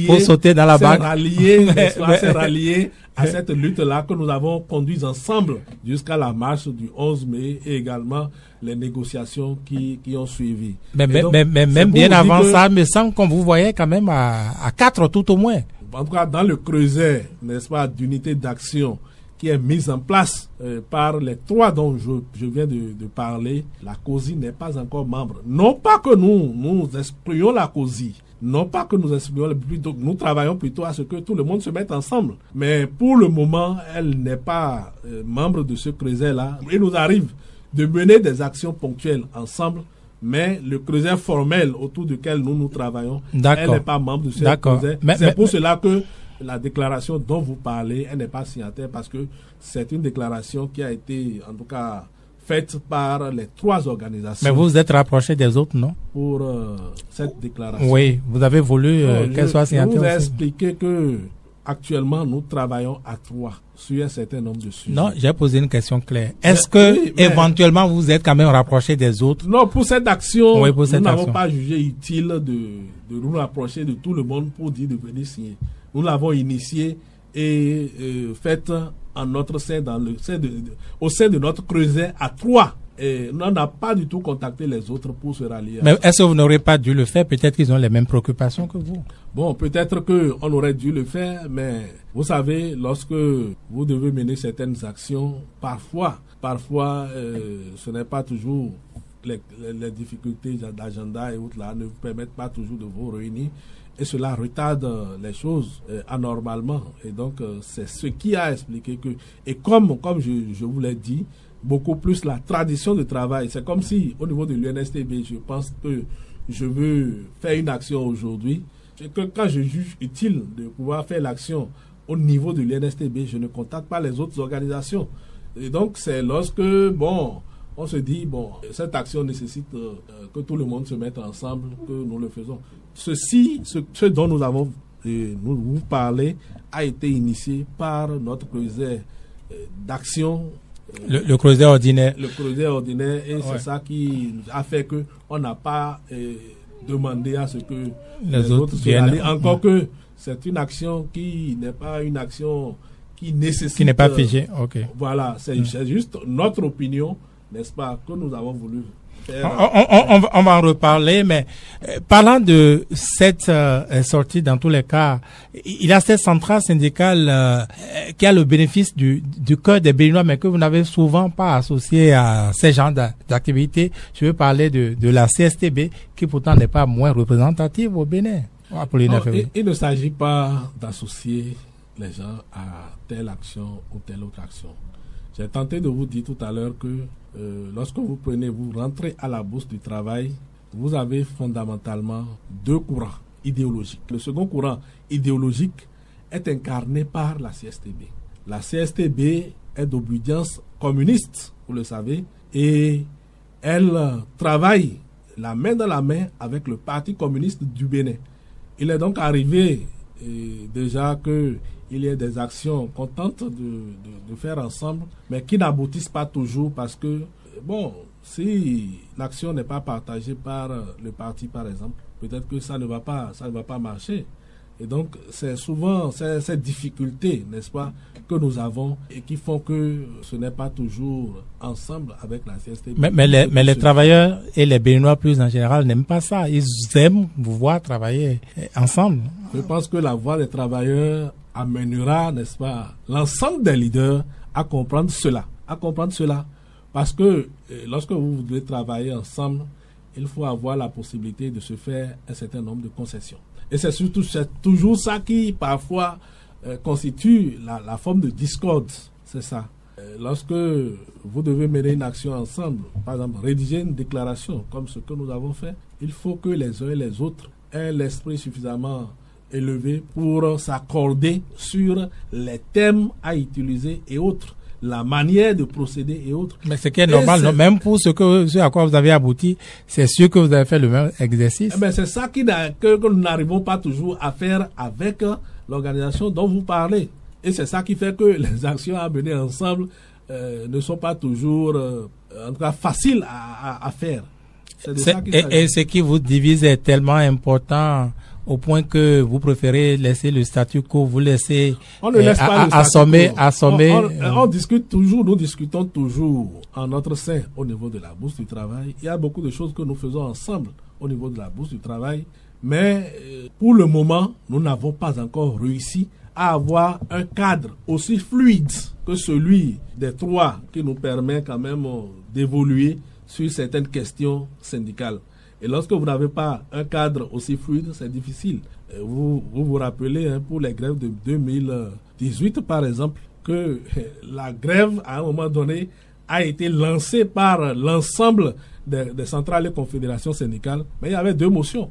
pour sauter dans la bague. S'est rallié à cette lutte-là que nous avons conduite ensemble jusqu'à la marche du 11 mai et également les négociations qui ont suivi. Mais même bien avant ça, il me semble qu'on vous voyait quand même à 4 tout au moins. En tout cas, dans le creuset, n'est-ce pas, d'unité d'action qui est mise en place par les 3 dont je viens de parler, la COSI n'est pas encore membre. Non pas que nous excluons la COSI, non pas que nous excluons, nous travaillons plutôt à ce que tout le monde se mette ensemble. Mais pour le moment, elle n'est pas membre de ce creuset-là. Il nous arrive de mener des actions ponctuelles ensemble, mais le creuset formel autour duquel nous travaillons, elle n'est pas membre de ce creuset. C'est pour cela que la déclaration dont vous parlez, elle n'est pas signataire parce que c'est une déclaration qui a été, en tout cas, faite par les 3 organisations. Mais vous vous êtes rapproché des autres, non? Pour cette déclaration. Oui, vous avez voulu qu'elle soit signataire. Je vous ai expliqué que actuellement nous travaillons à 3 sur un certain nombre de sujets. Non, j'ai posé une question claire. Est-ce que éventuellement vous êtes quand même rapproché des autres? Non, pour cette action, nous n'avons pas jugé utile de nous rapprocher de tout le monde pour dire de venir signer. Nous l'avons initié et fait en notre sein, au sein de notre creuset à 3. Et on n'a pas du tout contacté les autres pour se rallier. Mais est-ce que vous n'aurez pas dû le faire? Peut-être qu'ils ont les mêmes préoccupations que vous. Bon, peut-être qu'on aurait dû le faire, mais vous savez, lorsque vous devez mener certaines actions, parfois, ce n'est pas toujours les difficultés d'agenda et autres là ne vous permettent pas toujours de vous réunir. Et cela retarde les choses anormalement. Et donc, c'est ce qui a expliqué que... Et comme je vous l'ai dit, beaucoup plus la tradition de travail. C'est comme si, au niveau de l'UNSTB, je pense que je veux faire une action aujourd'hui. Quand je juge utile de pouvoir faire l'action au niveau de l'UNSTB, je ne contacte pas les autres organisations. Et donc, c'est lorsque, on se dit, cette action nécessite que tout le monde se mette ensemble, que nous le faisons. Ce dont nous avons vous parlé, a été initié par notre creuset d'action. Le creuset ordinaire. Le creuset ordinaire, et c'est ça qui a fait qu'on n'a pas demandé à ce que les autres se rallient. Encore que c'est une action qui n'est pas une action qui nécessite... Qui n'est pas figée, ok. Voilà, c'est juste notre opinion, n'est-ce pas, que nous avons voulu faire. On va en reparler, mais parlant de cette sortie, dans tous les cas, il y a cette centrale syndicale qui a le bénéfice du cœur des Béninois, mais que vous n'avez souvent pas associé à ces genres d'activités. Je veux parler de la CSTB, qui pourtant n'est pas moins représentative au Bénin. Il ne s'agit pas d'associer les gens à telle action ou telle autre action. J'ai tenté de vous dire tout à l'heure que lorsque vous rentrez à la bourse du travail, vous avez fondamentalement 2 courants idéologiques. Le second courant idéologique est incarné par la CSTB. La CSTB est d'obédience communiste, vous le savez, et elle travaille la main dans la main avec le Parti communiste du Bénin. Il est donc arrivé déjà qu'il y ait des actions qu'on tente de faire ensemble, mais qui n'aboutissent pas toujours parce que, si l'action n'est pas partagée par le parti, par exemple, peut-être que ça ne va pas marcher. Et donc, c'est souvent ces difficultés, n'est-ce pas, que nous avons et qui font que ce n'est pas toujours ensemble avec la CSTB. Mais les travailleurs et les Béninois plus en général n'aiment pas ça. Ils aiment vous voir travailler ensemble. Je pense que la voix des travailleurs amènera, n'est-ce pas, l'ensemble des leaders à comprendre cela. Parce que lorsque vous voulez travailler ensemble, il faut avoir la possibilité de se faire un certain nombre de concessions. Et c'est toujours ça qui, parfois, constitue la forme de discorde. C'est ça. Lorsque vous devez mener une action ensemble, par exemple, rédiger une déclaration, comme ce que nous avons fait, il faut que les uns et les autres aient l'esprit suffisamment élevé pour s'accorder sur les thèmes à utiliser et autres, la manière de procéder et autres. Mais ce qui est normal, non? Même pour ce à quoi vous avez abouti, c'est sûr que vous avez fait le même exercice. Mais c'est ça que nous n'arrivons pas toujours à faire avec l'organisation dont vous parlez. Et c'est ça qui fait que les actions à mener ensemble ne sont pas toujours, en tout cas, faciles à faire. Et ce qui vous divise est tellement important au point que vous préférez laisser le statu quo, vous laissez assommer. On discute toujours, nous discutons toujours en notre sein au niveau de la bourse du travail. Il y a beaucoup de choses que nous faisons ensemble au niveau de la bourse du travail, mais pour le moment, nous n'avons pas encore réussi à avoir un cadre aussi fluide que celui des trois qui nous permet quand même d'évoluer sur certaines questions syndicales. Et lorsque vous n'avez pas un cadre aussi fluide, c'est difficile. Vous rappelez pour les grèves de 2018, par exemple, que la grève, à un moment donné, a été lancée par l'ensemble des centrales et confédérations syndicales. Mais il y avait deux motions.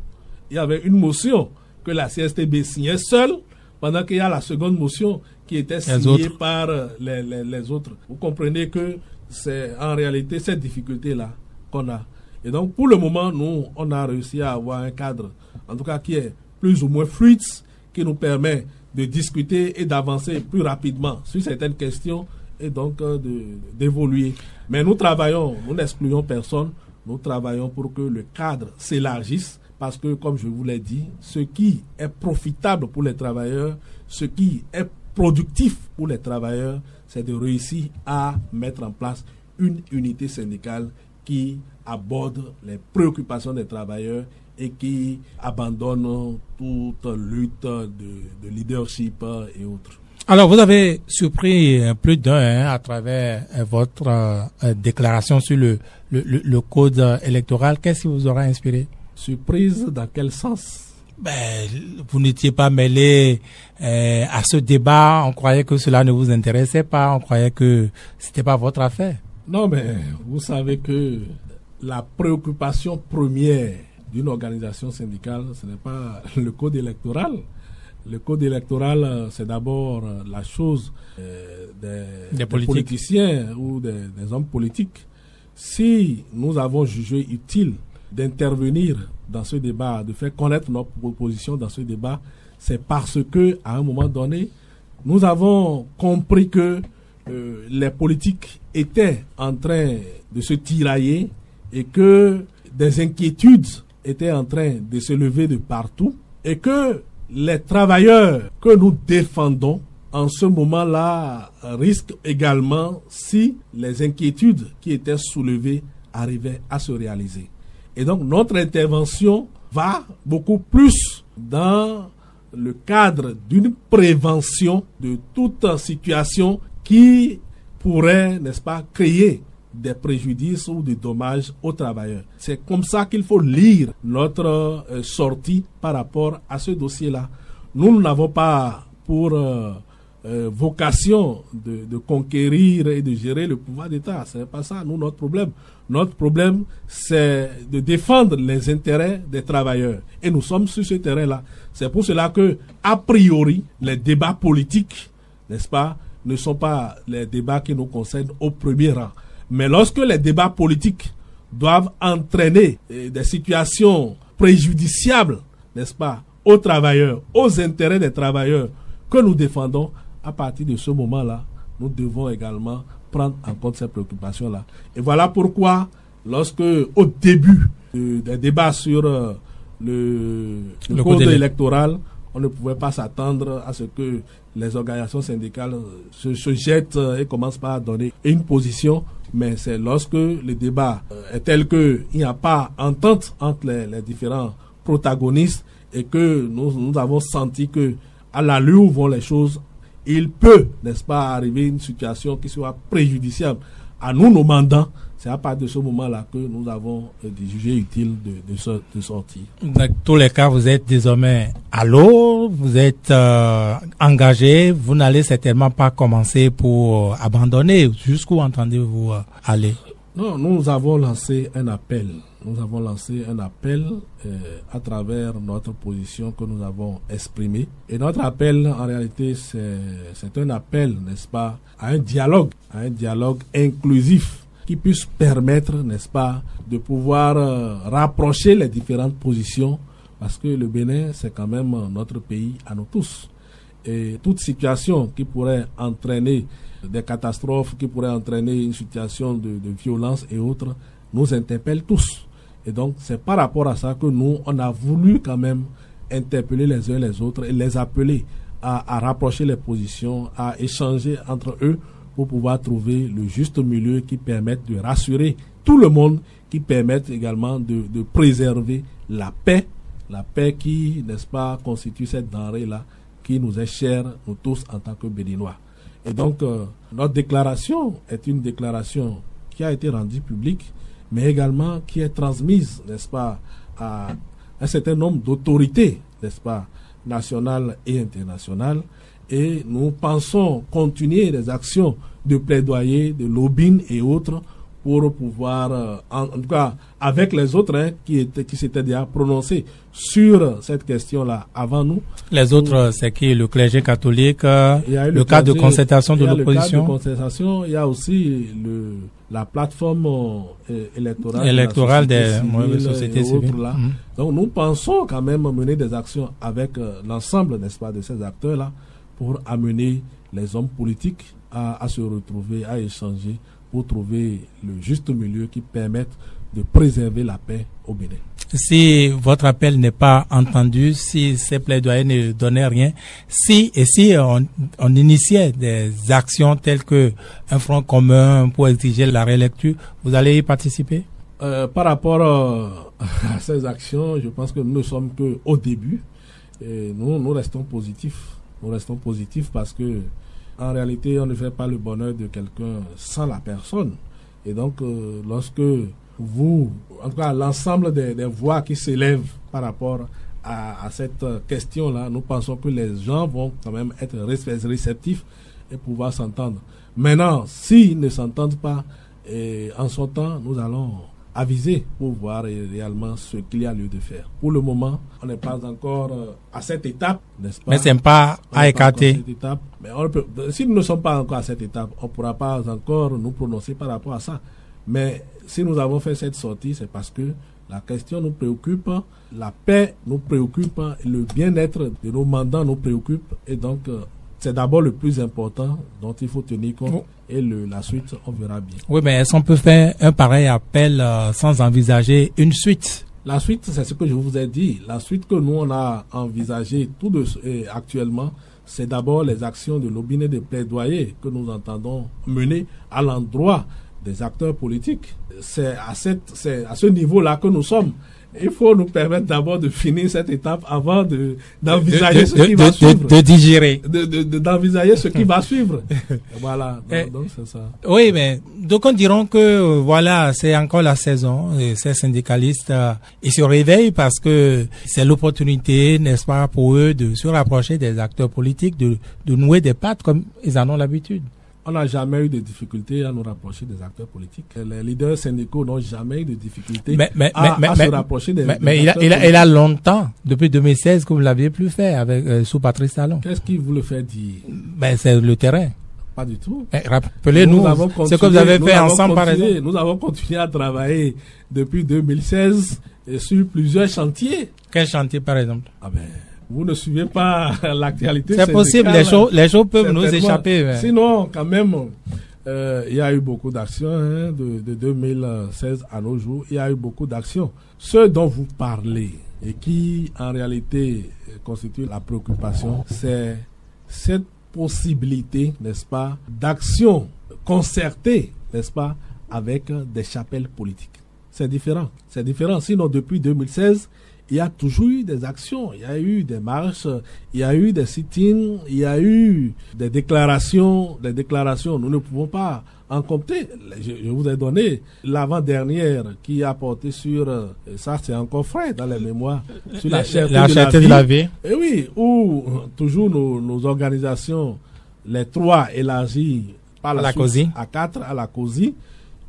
Il y avait une motion que la CSTB signait seule, pendant qu'il y a la seconde motion qui était signée par les autres. Vous comprenez que c'est en réalité cette difficulté-là qu'on a. Et donc, pour le moment, nous, on a réussi à avoir un cadre, en tout cas, qui est plus ou moins fluide, qui nous permet de discuter et d'avancer plus rapidement sur certaines questions et donc d'évoluer. Mais nous travaillons, nous n'excluons personne, nous travaillons pour que le cadre s'élargisse parce que, comme je vous l'ai dit, ce qui est profitable pour les travailleurs, ce qui est productif pour les travailleurs, c'est de réussir à mettre en place une unité syndicale qui aborde les préoccupations des travailleurs et qui abandonne toute lutte de leadership et autres. Alors, vous avez surpris plus d'un à travers votre déclaration sur le code électoral. Qu'est-ce qui vous aura inspiré? Surprise dans quel sens? Vous n'étiez pas mêlé à ce débat. On croyait que cela ne vous intéressait pas. On croyait que c'était pas votre affaire. Non, mais vous savez que la préoccupation première d'une organisation syndicale, ce n'est pas le code électoral. Le code électoral, c'est d'abord la chose des politiciens ou des hommes politiques. Si nous avons jugé utile d'intervenir dans ce débat, de faire connaître notre position dans ce débat, c'est parce que, à un moment donné, nous avons compris que les politiques étaient en train de se tirailler et que des inquiétudes étaient en train de se lever de partout et que les travailleurs que nous défendons en ce moment-là risquent également si les inquiétudes qui étaient soulevées arrivaient à se réaliser. Et donc notre intervention va beaucoup plus dans le cadre d'une prévention de toute situation qui pourrait, n'est-ce pas, créer des préjudices ou des dommages aux travailleurs. C'est comme ça qu'il faut lire notre sortie par rapport à ce dossier-là. Nous n'avons pas pour vocation de conquérir et de gérer le pouvoir d'État. Ce n'est pas ça, nous, notre problème. Notre problème, c'est de défendre les intérêts des travailleurs. Et nous sommes sur ce terrain-là. C'est pour cela que, a priori, les débats politiques, n'est-ce pas, ne sont pas les débats qui nous concernent au premier rang. Mais lorsque les débats politiques doivent entraîner des situations préjudiciables, n'est-ce pas, aux travailleurs, aux intérêts des travailleurs que nous défendons, à partir de ce moment-là, nous devons également prendre en compte ces préoccupations-là. Et voilà pourquoi, lorsque, au début des débats sur le code électoral, on ne pouvait pas s'attendre à ce que les organisations syndicales se jettent et commencent par donner une position, mais c'est lorsque le débat est tel qu'il n'y a pas entente entre les différents protagonistes et que nous avons senti que à l'allure où vont les choses, il peut, n'est-ce pas, arriver une situation qui soit préjudiciable à nous, nos mandants, c'est à partir de ce moment-là que nous avons jugé utile de sortir. Dans tous les cas, vous êtes désormais à l'eau, vous êtes engagé, vous n'allez certainement pas commencer pour abandonner. Jusqu'où entendez-vous aller? Non, nous avons lancé un appel. Nous avons lancé un appel à travers notre position que nous avons exprimée. Et notre appel, en réalité, c'est un appel, n'est-ce pas, à un dialogue inclusif qui puisse permettre, n'est-ce pas, de pouvoir rapprocher les différentes positions, parce que le Bénin, c'est quand même notre pays à nous tous. Et toute situation qui pourrait entraîner des catastrophes, qui pourrait entraîner une situation de violence et autres, nous interpelle tous. Et donc, c'est par rapport à ça que nous, on a voulu quand même interpeller les uns les autres et les appeler à rapprocher les positions, à échanger entre eux pour pouvoir trouver le juste milieu qui permette de rassurer tout le monde, qui permette également de préserver la paix qui, n'est-ce pas, constitue cette denrée-là qui nous est chère, nous tous, en tant que Béninois. Et donc, notre déclaration est une déclaration qui a été rendue publique, mais également qui est transmise, n'est-ce pas, à un certain nombre d'autorités, n'est-ce pas, nationales et internationales. Et nous pensons continuer des actions de plaidoyer, de lobbying et autres pour pouvoir, en tout cas, avec les autres qui s'étaient déjà prononcés sur cette question-là avant nous. Les autres, c'est qui? Le clergé catholique, le cadre de concertation de l'opposition. Le cadre de concertation, il y a aussi la plateforme électorale des sociétés civiles. Donc nous pensons quand même mener des actions avec l'ensemble, n'est-ce pas, de ces acteurs-là pour amener les hommes politiques à se retrouver, à échanger pour trouver le juste milieu qui permette de préserver la paix au Bénin. Si votre appel n'est pas entendu, si ces plaidoyers ne donnaient rien, si on initiait des actions telles que un front commun pour exiger la réélecture, vous allez y participer? Par rapport à ces actions, je pense que nous ne sommes qu'au début. Et nous restons positifs. Nous restons positifs parce que en réalité, on ne fait pas le bonheur de quelqu'un sans la personne. Et donc, lorsque vous, en tout cas l'ensemble des voix qui s'élèvent par rapport à cette question-là, nous pensons que les gens vont quand même être réceptifs et pouvoir s'entendre. Maintenant, s'ils ne s'entendent pas, en son temps, nous allons aviser pour voir réellement ce qu'il y a lieu de faire. Pour le moment, on n'est pas encore à cette étape, n'est-ce pas? Mais c'est pas à écarter. Mais si nous ne sommes pas encore à cette étape, on ne pourra pas encore nous prononcer par rapport à ça. Mais si nous avons fait cette sortie, c'est parce que la question nous préoccupe, la paix nous préoccupe, le bien-être de nos mandants nous préoccupe. Et donc, c'est d'abord le plus important dont il faut tenir compte. Et la suite, on verra bien. Oui, mais est-ce qu'on peut faire un pareil appel sans envisager une suite? La suite, c'est ce que je vous ai dit. La suite que nous, on a envisagé actuellement, c'est d'abord les actions de lobbying et de plaidoyer que nous entendons mener à l'endroit des acteurs politiques. C'est à ce niveau-là que nous sommes. Il faut nous permettre d'abord de finir cette étape avant d'envisager ce qui va suivre. De digérer. D'envisager ce qui va suivre. Voilà, donc c'est ça. Oui, mais d'aucuns diront que voilà, c'est encore la saison. Et ces syndicalistes, ils se réveillent parce que c'est l'opportunité, n'est-ce pas, pour eux de se rapprocher des acteurs politiques, de nouer des pattes comme ils en ont l'habitude. On n'a jamais eu de difficulté à nous rapprocher des acteurs politiques. Les leaders syndicaux n'ont jamais eu de difficulté à se rapprocher des acteurs politiques. Mais il a longtemps, depuis 2016, que vous ne l'aviez plus fait avec sous Patrice Talon. Qu'est-ce qui vous le fait dire? C'est le terrain. Pas du tout. Rappelez-nous ce que vous avez fait ensemble, par exemple. Nous avons continué à travailler depuis 2016 sur plusieurs chantiers. Quel chantier, par exemple? Vous ne suivez pas l'actualité. C'est possible, les choses peuvent nous échapper. Mais... Sinon, quand même, il y a eu beaucoup d'actions de 2016 à nos jours. Il y a eu beaucoup d'actions. Ce dont vous parlez et qui, en réalité, constitue la préoccupation, c'est cette possibilité, n'est-ce pas, d'action concertée, n'est-ce pas, avec des chapelles politiques. C'est différent. C'est différent. Sinon, depuis 2016, il y a toujours eu des actions, il y a eu des marches, il y a eu des sit-ins, il y a eu des déclarations. Nous ne pouvons pas, en compter. Je vous ai donné l'avant-dernière qui a porté sur, ça c'est encore frais dans les mémoires, sur la cherté de la vie. Et oui, où toujours nos organisations, les 3 élargies par la suite à 4 à la COSI,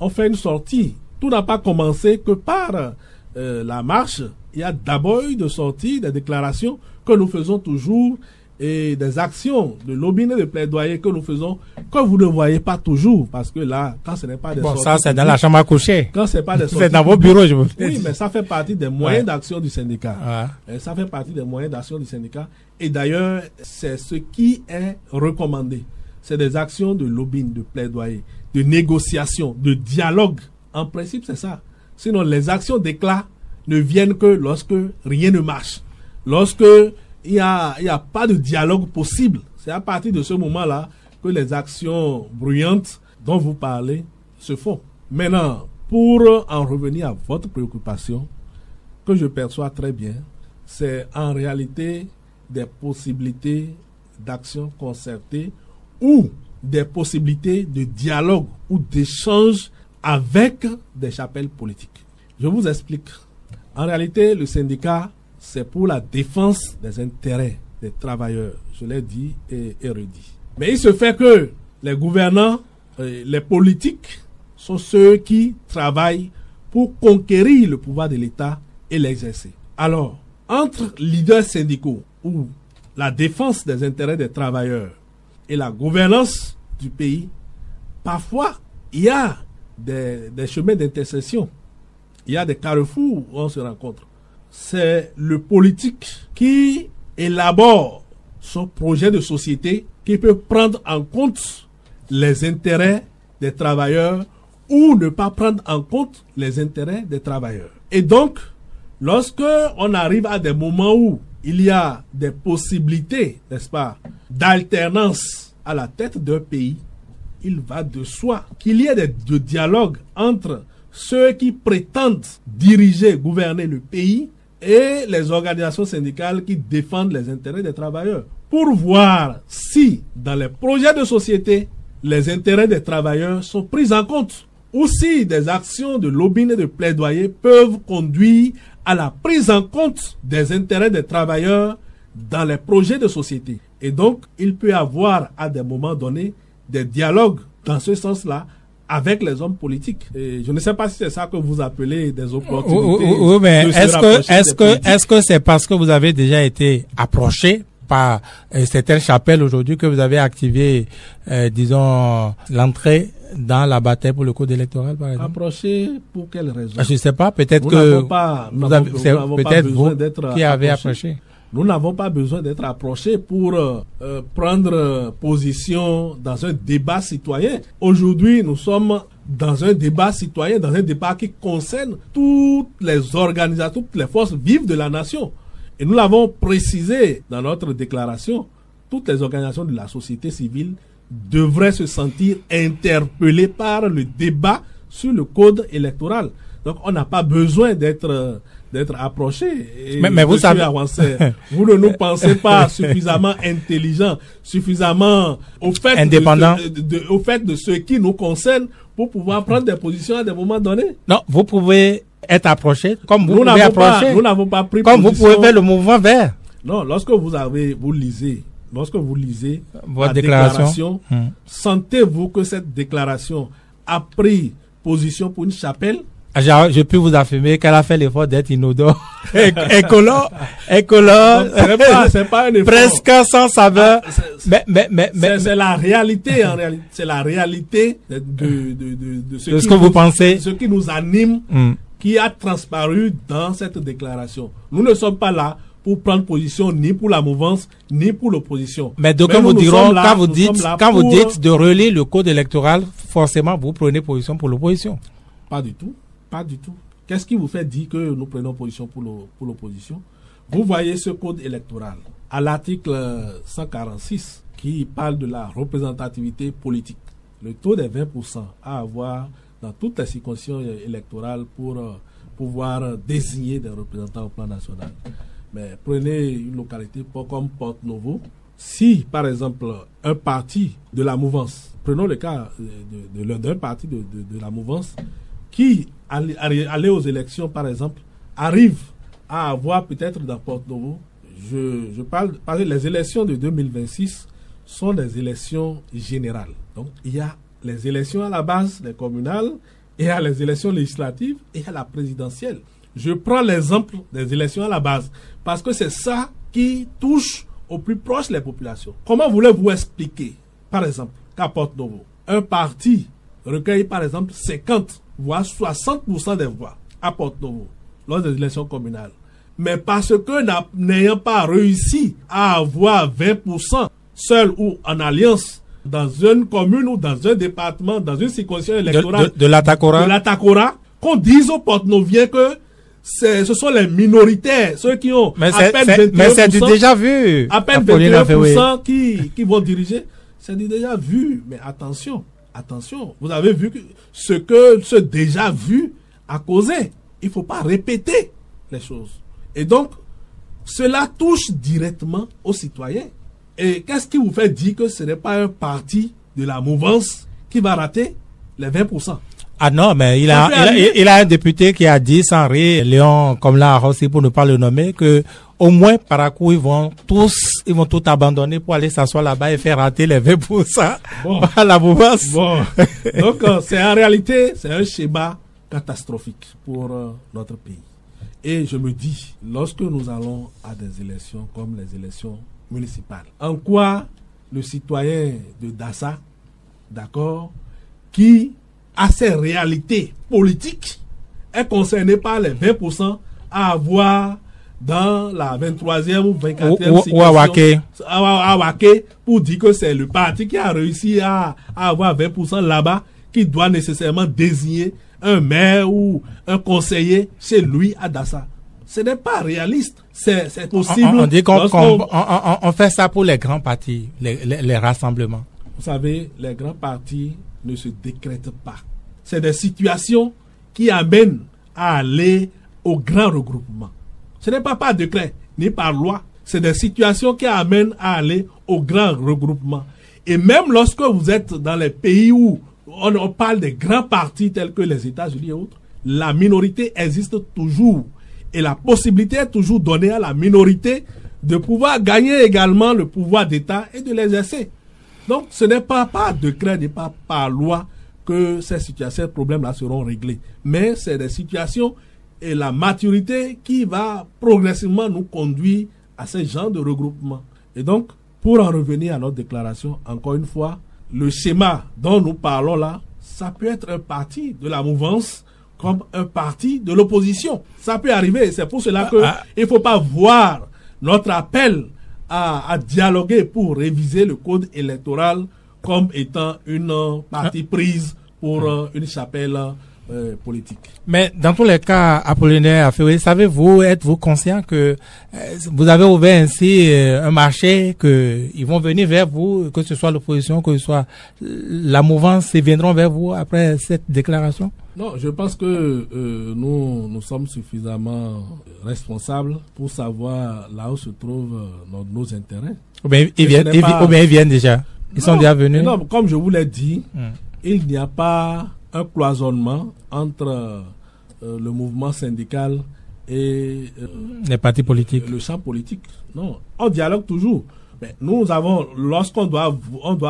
ont fait une sortie. Tout n'a pas commencé que par la marche. Il y a d'abord eu de sorties, des déclarations que nous faisons toujours et des actions de lobbying et de plaidoyer que nous faisons, que vous ne voyez pas toujours, parce que là, quand ce n'est pas des sorties... Bon, ça, c'est dans la chambre à coucher. Quand c'est pas des sorties... C'est dans vos bureaux, je vous dis. Oui, mais ça fait partie des moyens d'action du syndicat. Et ça fait partie des moyens d'action du syndicat. Et d'ailleurs, c'est ce qui est recommandé. C'est des actions de lobbying, de plaidoyer, de négociation, de dialogue. En principe, c'est ça. Sinon, les actions d'éclat ne viennent que lorsque rien ne marche. Lorsque il y a pas de dialogue possible. C'est à partir de ce moment-là que les actions bruyantes dont vous parlez se font. Maintenant, pour en revenir à votre préoccupation, que je perçois très bien, c'est en réalité des possibilités d'action concertée ou des possibilités de dialogue ou d'échange avec des chapelles politiques. Je vous explique. En réalité, le syndicat, c'est pour la défense des intérêts des travailleurs. Je l'ai dit et redit. Mais il se fait que les gouvernants, les politiques, sont ceux qui travaillent pour conquérir le pouvoir de l'État et l'exercer. Alors, entre leaders syndicaux ou la défense des intérêts des travailleurs et la gouvernance du pays, parfois, il y a des chemins d'intercession. Il y a des carrefours où on se rencontre. C'est le politique qui élabore son projet de société qui peut prendre en compte les intérêts des travailleurs ou ne pas prendre en compte les intérêts des travailleurs. Et donc, lorsque on arrive à des moments où il y a des possibilités, n'est-ce pas, d'alternance à la tête d'un pays, il va de soi qu'il y ait de dialogue entre ceux qui prétendent diriger, gouverner le pays et les organisations syndicales qui défendent les intérêts des travailleurs, pour voir si, dans les projets de société, les intérêts des travailleurs sont pris en compte, ou si des actions de lobbying et de plaidoyer peuvent conduire à la prise en compte des intérêts des travailleurs dans les projets de société. Et donc, il peut y avoir, à des moments donnés, des dialogues dans ce sens-là avec les hommes politiques. Et je ne sais pas si c'est ça que vous appelez des opportunités. Oui, mais est-ce que c'est parce que vous avez déjà été approché par certaines chapelles aujourd'hui que vous avez activé, disons, l'entrée dans la bataille pour le code électoral, par exemple? Approché pour quelle raison? Je ne sais pas, peut-être que c'est peut-être vous qui avez approché. Nous n'avons pas besoin d'être approchés pour prendre position dans un débat citoyen. Aujourd'hui, nous sommes dans un débat citoyen, dans un débat qui concerne toutes les organisations, toutes les forces vives de la nation. Et nous l'avons précisé dans notre déclaration, toutes les organisations de la société civile devraient se sentir interpellées par le débat sur le code électoral. Donc, on n'a pas besoin d'être approché. Mais vous savez, vous ne nous pensez pas suffisamment intelligents, suffisamment indépendants au fait de ce qui nous concerne pour pouvoir prendre des positions à des moments donnés. Non, vous pouvez être approché comme vous pouvez approcher. Nous n'avons pas pris comme position. Vous pouvez faire le mouvement vert. Non, lorsque vous lisez votre déclaration, sentez-vous que cette déclaration a pris position pour une chapelle? Je peux vous affirmer qu'elle a fait l'effort d'être inodore, écolo, c'est pas un effort. Presque sans saveur. Mais c'est la réalité, en réalité. C'est la réalité de ce que vous pensez. Ce qui nous anime, qui a transparu dans cette déclaration. Nous ne sommes pas là pour prendre position ni pour la mouvance, ni pour l'opposition. Mais donc, vous diront, quand vous dites de relayer le code électoral, forcément, vous prenez position pour l'opposition. Pas du tout. Pas du tout. Qu'est-ce qui vous fait dire que nous prenons position pour l'opposition? Vous voyez ce code électoral à l'article 146 qui parle de la représentativité politique. Le taux des 20% à avoir dans toutes les circonscriptions électorales pour pouvoir désigner des représentants au plan national. Mais prenez une localité comme Porto Novo, si, par exemple, un parti de la mouvance, prenons le cas d'un parti de la mouvance, qui allait aux élections, par exemple, arrive à avoir peut-être dans Porto-Novo, je parle, parce que les élections de 2026 sont des élections générales. Donc, il y a les élections à la base, les communales, et il y a les élections législatives, et il y a la présidentielle. Je prends l'exemple des élections à la base, parce que c'est ça qui touche au plus proche les populations. Comment voulez-vous expliquer, par exemple, qu'à Porto-Novo, un parti recueille, par exemple, 50, voire 60% des voix à Porto-Novo, lors des élections communales. Mais parce que n'ayant pas réussi à avoir 20% seul ou en alliance dans une commune ou dans un département, dans une circonscription électorale de l'Atakora, qu'on dise aux Porto-Noviens que ce sont les minoritaires, ceux qui ont mais à peine 21%, mais c'est du déjà vu. À peine 21% qui vont diriger. C'est du déjà vu. Mais attention, vous avez vu que ce déjà vu a causé. Il ne faut pas répéter les choses. Et donc, cela touche directement aux citoyens. Et qu'est-ce qui vous fait dire que ce n'est pas un parti de la mouvance qui va rater les 20%? Ah non, mais il a un député qui a dit, sans rire, Léon, comme là, aussi pour ne pas le nommer, que au moins, par à coup, ils vont tout abandonner pour aller s'asseoir là-bas et faire rater les 20% à la mouvance. Bon. Donc, c'est en réalité, c'est un schéma catastrophique pour notre pays. Et je me dis, lorsque nous allons à des élections comme les élections municipales, en quoi le citoyen de Dassa, d'accord, qui a ses réalités politiques, est concerné par les 20% à avoir dans la 23e ou 24e ou à Waké, pour dire que c'est le parti qui a réussi à avoir 20% là-bas, qui doit nécessairement désigner un maire ou un conseiller chez lui à Dassa. Ce n'est pas réaliste. C'est possible. On dit qu'on fait ça pour les grands partis, les rassemblements. Vous savez, les grands partis ne se décrètent pas. C'est des situations qui amènent à aller au grand regroupement. Ce n'est pas par décret, ni par loi. C'est des situations qui amènent à aller au grand regroupement. Et même lorsque vous êtes dans les pays où on parle des grands partis tels que les États-Unis et autres, la minorité existe toujours. Et la possibilité est toujours donnée à la minorité de pouvoir gagner également le pouvoir d'État et de l'exercer. Donc ce n'est pas par décret, n'est pas par loi que ces problèmes-là seront réglés. Mais c'est des situations et la maturité qui va progressivement nous conduire à ce genre de regroupement. Et donc, pour en revenir à notre déclaration, encore une fois, le schéma dont nous parlons là, ça peut être un parti de la mouvance comme un parti de l'opposition. Ça peut arriver. C'est pour cela qu'il ne faut pas voir notre appel à dialoguer pour réviser le code électoral comme étant une partie prise pour une chapelle politique. Mais dans tous les cas, Apollinaire Aféwé, êtes-vous conscient que vous avez ouvert ainsi un marché, qu'ils vont venir vers vous, que ce soit l'opposition, que ce soit la mouvance, ils viendront vers vous après cette déclaration? Non, je pense que nous sommes suffisamment responsables pour savoir là où se trouvent nos intérêts. Ou bien ils viennent déjà. Ils sont déjà venus. Non, comme je vous l'ai dit, il n'y a pas un cloisonnement entre le mouvement syndical et les partis politiques. Le champ politique. Non, on dialogue toujours. Mais nous avons, lorsqu'on doit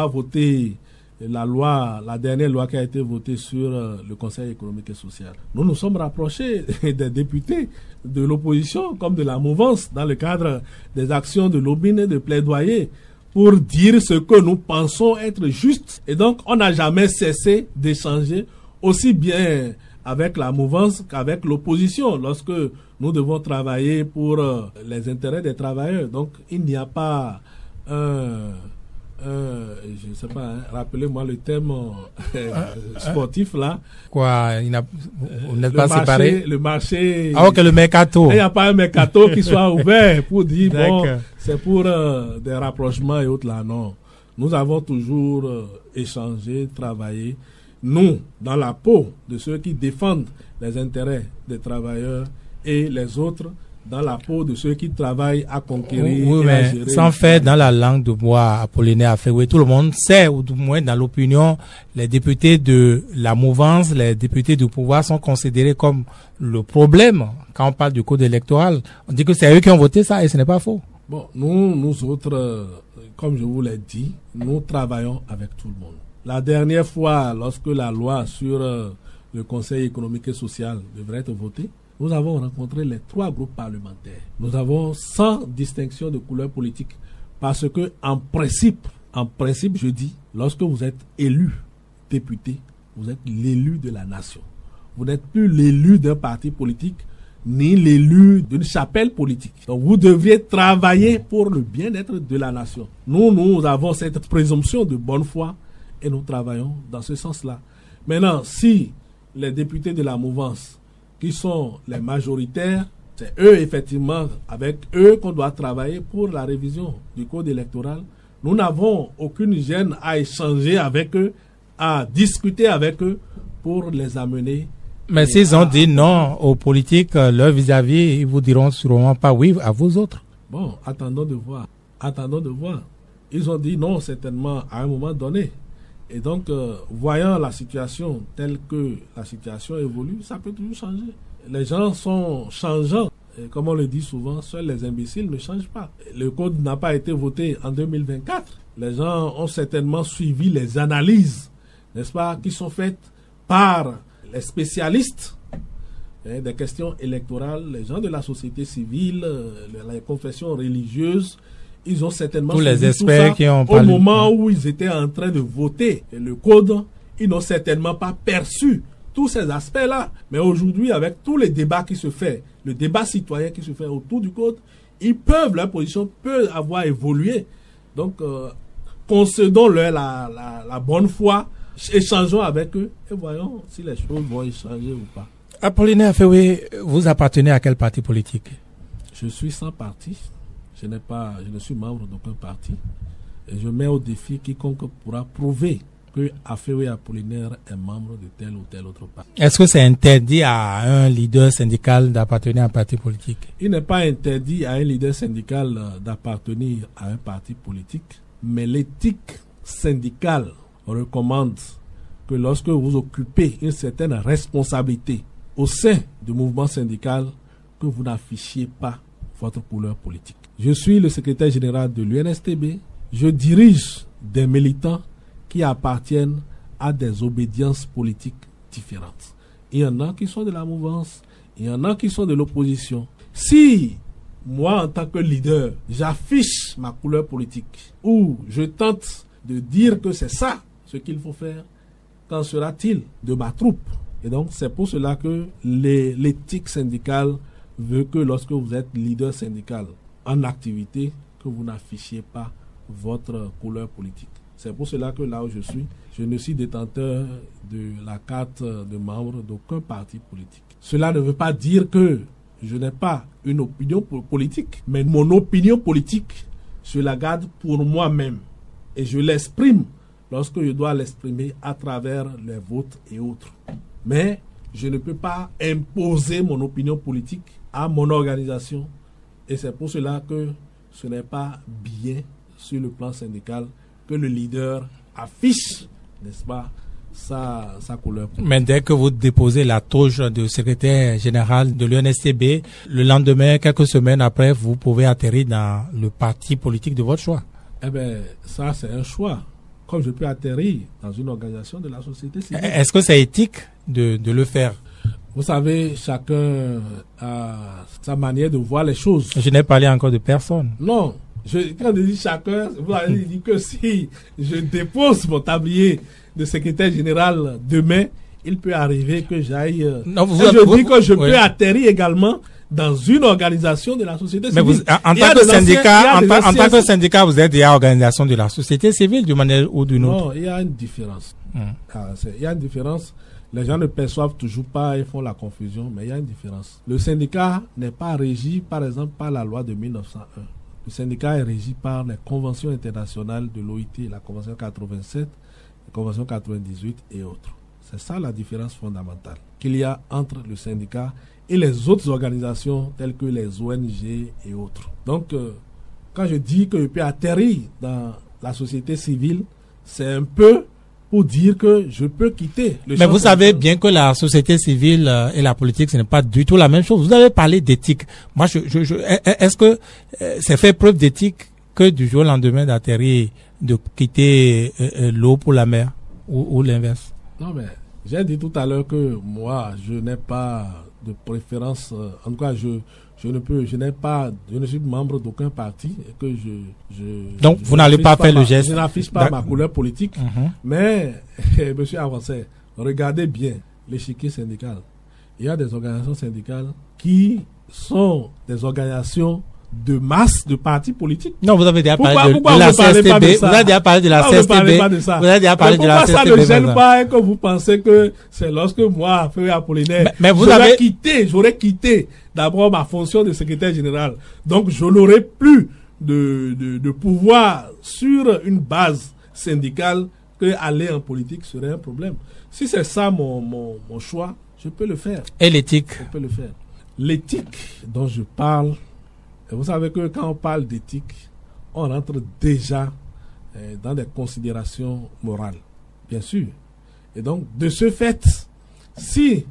voter la dernière loi qui a été votée sur le Conseil économique et social, nous nous sommes rapprochés des députés de l'opposition comme de la mouvance dans le cadre des actions de lobbying et de plaidoyer pour dire ce que nous pensons être juste. Et donc, on n'a jamais cessé d'échanger aussi bien avec la mouvance qu'avec l'opposition lorsque nous devons travailler pour les intérêts des travailleurs. Donc, il n'y a pas je ne sais pas, rappelez-moi le thème sportif là. Quoi, vous n'êtes pas séparés? Le marché. Ah, ok, le mercato. Il n'y a pas un mercato qui soit ouvert pour dire, bon, c'est pour des rapprochements et autres là, non. Nous avons toujours échangé, travaillé, nous, dans la peau de ceux qui défendent les intérêts des travailleurs et les autres dans la peau de ceux qui travaillent à conquérir Oui, et à mais gérer. sans faire dans la langue de bois Apollinaire Afewe, tout le monde sait, ou du moins dans l'opinion, les députés de la mouvance, les députés du pouvoir sont considérés comme le problème quand on parle du code électoral. On dit que c'est eux qui ont voté ça et ce n'est pas faux. Bon, nous autres, comme je vous l'ai dit, nous travaillons avec tout le monde. La dernière fois, lorsque la loi sur le Conseil économique et social devrait être votée, nous avons rencontré les 3 groupes parlementaires. Nous avons sans distinction de couleur politique. Parce que, en principe, je dis, lorsque vous êtes élu député, vous êtes l'élu de la nation. Vous n'êtes plus l'élu d'un parti politique, ni l'élu d'une chapelle politique. Donc, vous devriez travailler pour le bien-être de la nation. Nous avons cette présomption de bonne foi et nous travaillons dans ce sens-là. Maintenant, si les députés de la mouvance qui sont les majoritaires, c'est eux, effectivement, avec eux qu'on doit travailler pour la révision du code électoral. Nous n'avons aucune gêne à échanger avec eux, à discuter avec eux pour les amener. Mais s'ils ont dit non aux politiques, leur vis-à-vis, ils vous diront sûrement pas oui à vous autres. Bon, attendons de voir. Ils ont dit non, certainement, à un moment donné. Et donc, voyant la situation telle que la situation évolue, ça peut toujours changer. Les gens sont changeants. Et comme on le dit souvent, seuls les imbéciles ne changent pas. Le code n'a pas été voté en 2024. Les gens ont certainement suivi les analyses, n'est-ce pas, qui sont faites par les spécialistes des questions électorales, les gens de la société civile, les confessions religieuses. Ils ont certainement tous les tout experts ça qui ont au moment où ils étaient en train de voter le code. Ils n'ont certainement pas perçu tous ces aspects-là. Mais aujourd'hui, avec tous les débats qui se font, le débat citoyen qui se fait autour du code, leur position peut avoir évolué. Donc, concédons-leur la bonne foi, échangeons avec eux et voyons si les choses vont échanger ou pas. Apollinaire Afewe, vous appartenez à quel parti politique? Je suis sans parti. Je ne suis membre d'aucun parti. Et je mets au défi quiconque pourra prouver que Afewe Apollinaire est membre de tel ou tel autre parti. Est-ce que c'est interdit à un leader syndical d'appartenir à un parti politique? Il n'est pas interdit à un leader syndical d'appartenir à un parti politique, mais l'éthique syndicale recommande que lorsque vous occupez une certaine responsabilité au sein du mouvement syndical, que vous n'affichiez pas votre couleur politique. Je suis le secrétaire général de l'UNSTB. Je dirige des militants qui appartiennent à des obédiences politiques différentes. Il y en a qui sont de la mouvance, il y en a qui sont de l'opposition. Si moi, en tant que leader, j'affiche ma couleur politique ou je tente de dire que c'est ça ce qu'il faut faire, qu'en sera-t-il de ma troupe? Et donc, c'est pour cela que l'éthique syndicale veut que lorsque vous êtes leader syndical en activité, que vous n'affichiez pas votre couleur politique. C'est pour cela que là où je suis, je ne suis détenteur de la carte de membre d'aucun parti politique. Cela ne veut pas dire que je n'ai pas une opinion politique, mais mon opinion politique, je la garde pour moi-même. Et je l'exprime lorsque je dois l'exprimer à travers les votes et autres. Mais je ne peux pas imposer mon opinion politique à mon organisation. Et c'est pour cela que ce n'est pas bien sur le plan syndical que le leader affiche, n'est-ce pas, sa couleur politique. Mais dès que vous déposez la toge de secrétaire général de l'UNSTB, le lendemain, quelques semaines après, vous pouvez atterrir dans le parti politique de votre choix. Eh bien, ça c'est un choix. Comme je peux atterrir dans une organisation de la société civile. Est-ce que c'est éthique de le faire? Vous savez, chacun a sa manière de voir les choses. Je n'ai parlé encore de personne. Non. Quand je dis chacun, vous avez dit que si je dépose mon tablier de secrétaire général demain, il peut arriver que j'aille... je dis que je peux atterrir également dans une organisation de la société civile. Mais en tant que syndicat, vous êtes déjà organisation de la société civile d'une manière ou d'une autre. Non, il y a une différence. Il y a une différence. Les gens ne perçoivent toujours pas et font la confusion, mais il y a une différence. Le syndicat n'est pas régi, par exemple, par la loi de 1901. Le syndicat est régi par les conventions internationales de l'OIT, la convention 87, la convention 98 et autres. C'est ça la différence fondamentale qu'il y a entre le syndicat et les autres organisations telles que les ONG et autres. Donc, quand je dis que je peux atterrir dans la société civile, c'est un peu pour dire que je peux quitter le champ. Mais vous savez bien que la société civile et la politique, ce n'est pas du tout la même chose. Vous avez parlé d'éthique. Moi, est-ce que c'est fait preuve d'éthique que du jour au lendemain d'atterrir, de quitter l'eau pour la mer ou l'inverse? Non, mais j'ai dit tout à l'heure que moi, je n'ai pas de préférence. En tout cas, je ne suis membre d'aucun parti et que donc vous n'allez pas faire le geste. Je n'affiche pas ma couleur politique, mais monsieur Avancé, regardez bien l'échiquier syndical. Il y a des organisations syndicales qui sont des organisations de masse de partis politiques. Non, vous avez déjà parlé de la CSTB. Vous avez déjà parlé de la CSTB. Vous avez déjà parlé de la CSTB. Pourquoi ça ne gêne pas que vous pensez que c'est lorsque moi, Feu Apollinaire, j'aurais quitté d'abord ma fonction de secrétaire général. Donc, je n'aurais plus de pouvoir sur une base syndicale que aller en politique serait un problème. Si c'est ça mon choix, je peux le faire. Et l'éthique? Je peux le faire. L'éthique dont je parle, vous savez que quand on parle d'éthique, on rentre déjà dans des considérations morales, bien sûr. Et donc, de ce fait, si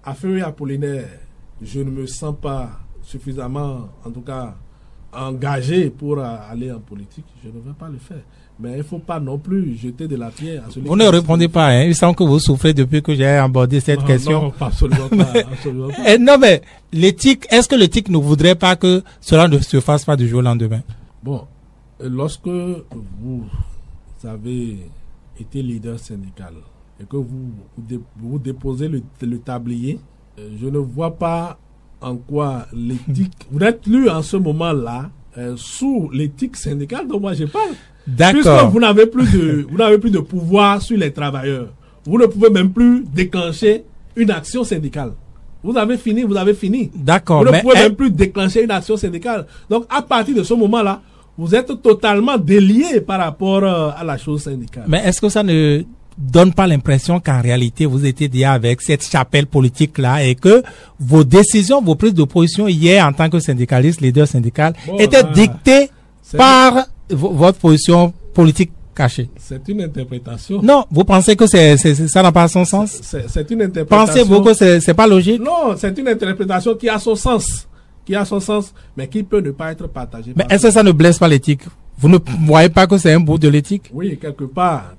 à Feu Apollinaire, je ne me sens pas suffisamment, en tout cas, engagé pour aller en politique, je ne vais pas le faire. Mais il ne faut pas non plus jeter de la pierre à celui Vous ne répondez pas, hein. Il semble que vous souffrez depuis que j'ai abordé cette question. Non, absolument pas. Absolument pas. Non, mais l'éthique, est-ce que l'éthique ne voudrait pas que cela ne se fasse pas du jour au lendemain? Bon, lorsque vous avez été leader syndical et que vous déposez le tablier, je ne vois pas en quoi l'éthique... Vous n'êtes plus en ce moment-là sous l'éthique syndicale dont moi je parle. D'accord. Puisque vous n'avez plus de pouvoir sur les travailleurs. Vous ne pouvez même plus déclencher une action syndicale. Vous avez fini. D'accord. Vous ne pouvez même plus déclencher une action syndicale. Donc, à partir de ce moment-là, vous êtes totalement délié par rapport à la chose syndicale. Mais est-ce que ça ne donne pas l'impression qu'en réalité, vous étiez déjà avec cette chapelle politique-là et que vos décisions, vos prises de position hier en tant que syndicaliste, leader syndical, étaient dictées par votre position politique cachée? C'est une interprétation. Non, vous pensez que ça n'a pas son sens? C'est une interprétation. Pensez-vous que c'est pas logique? Non, c'est une interprétation qui a son sens. Mais qui peut ne pas être partagée. Mais est-ce que ça ne blesse pas l'éthique? Vous ne voyez pas que c'est un bout de l'éthique? Oui, quelque part,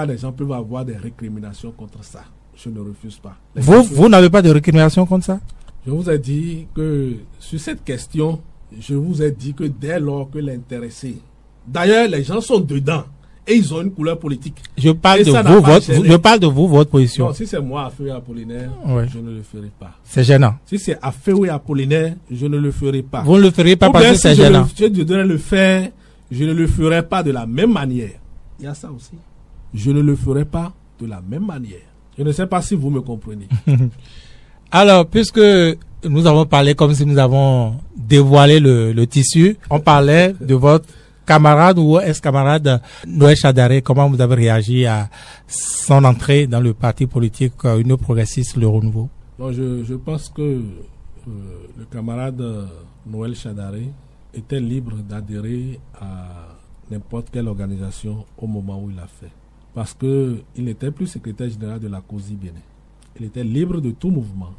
les gens peuvent avoir des récriminations contre ça. Je ne refuse pas. Vous n'avez pas de récrimination contre ça? Je vous ai dit que sur cette question, je vous ai dit que dès lors que l'intéressé... D'ailleurs, les gens sont dedans et ils ont une couleur politique. Je parle de vous, votre position. Non, si c'est moi, à Feu Apollinaire, je ne le ferai pas. C'est gênant. Si c'est à Feu Apollinaire, je ne le ferai pas. Vous ne le ferez pas parce que c'est gênant. Je devrais le faire, je ne le ferai pas de la même manière. Il y a ça aussi. Je ne le ferai pas de la même manière. Je ne sais pas si vous me comprenez. Alors, puisque nous avons parlé comme si nous avons dévoilé le tissu, on parlait de votre camarade ou ex-camarade Noël Chadaré. Comment vous avez réagi à son entrée dans le parti politique Union progressiste, le Renouveau? Non, je pense que le camarade Noël Chadaré était libre d'adhérer à n'importe quelle organisation au moment où il l'a fait. Parce qu'il n'était plus secrétaire général de la COSI Bénin. Il était libre de tout mouvement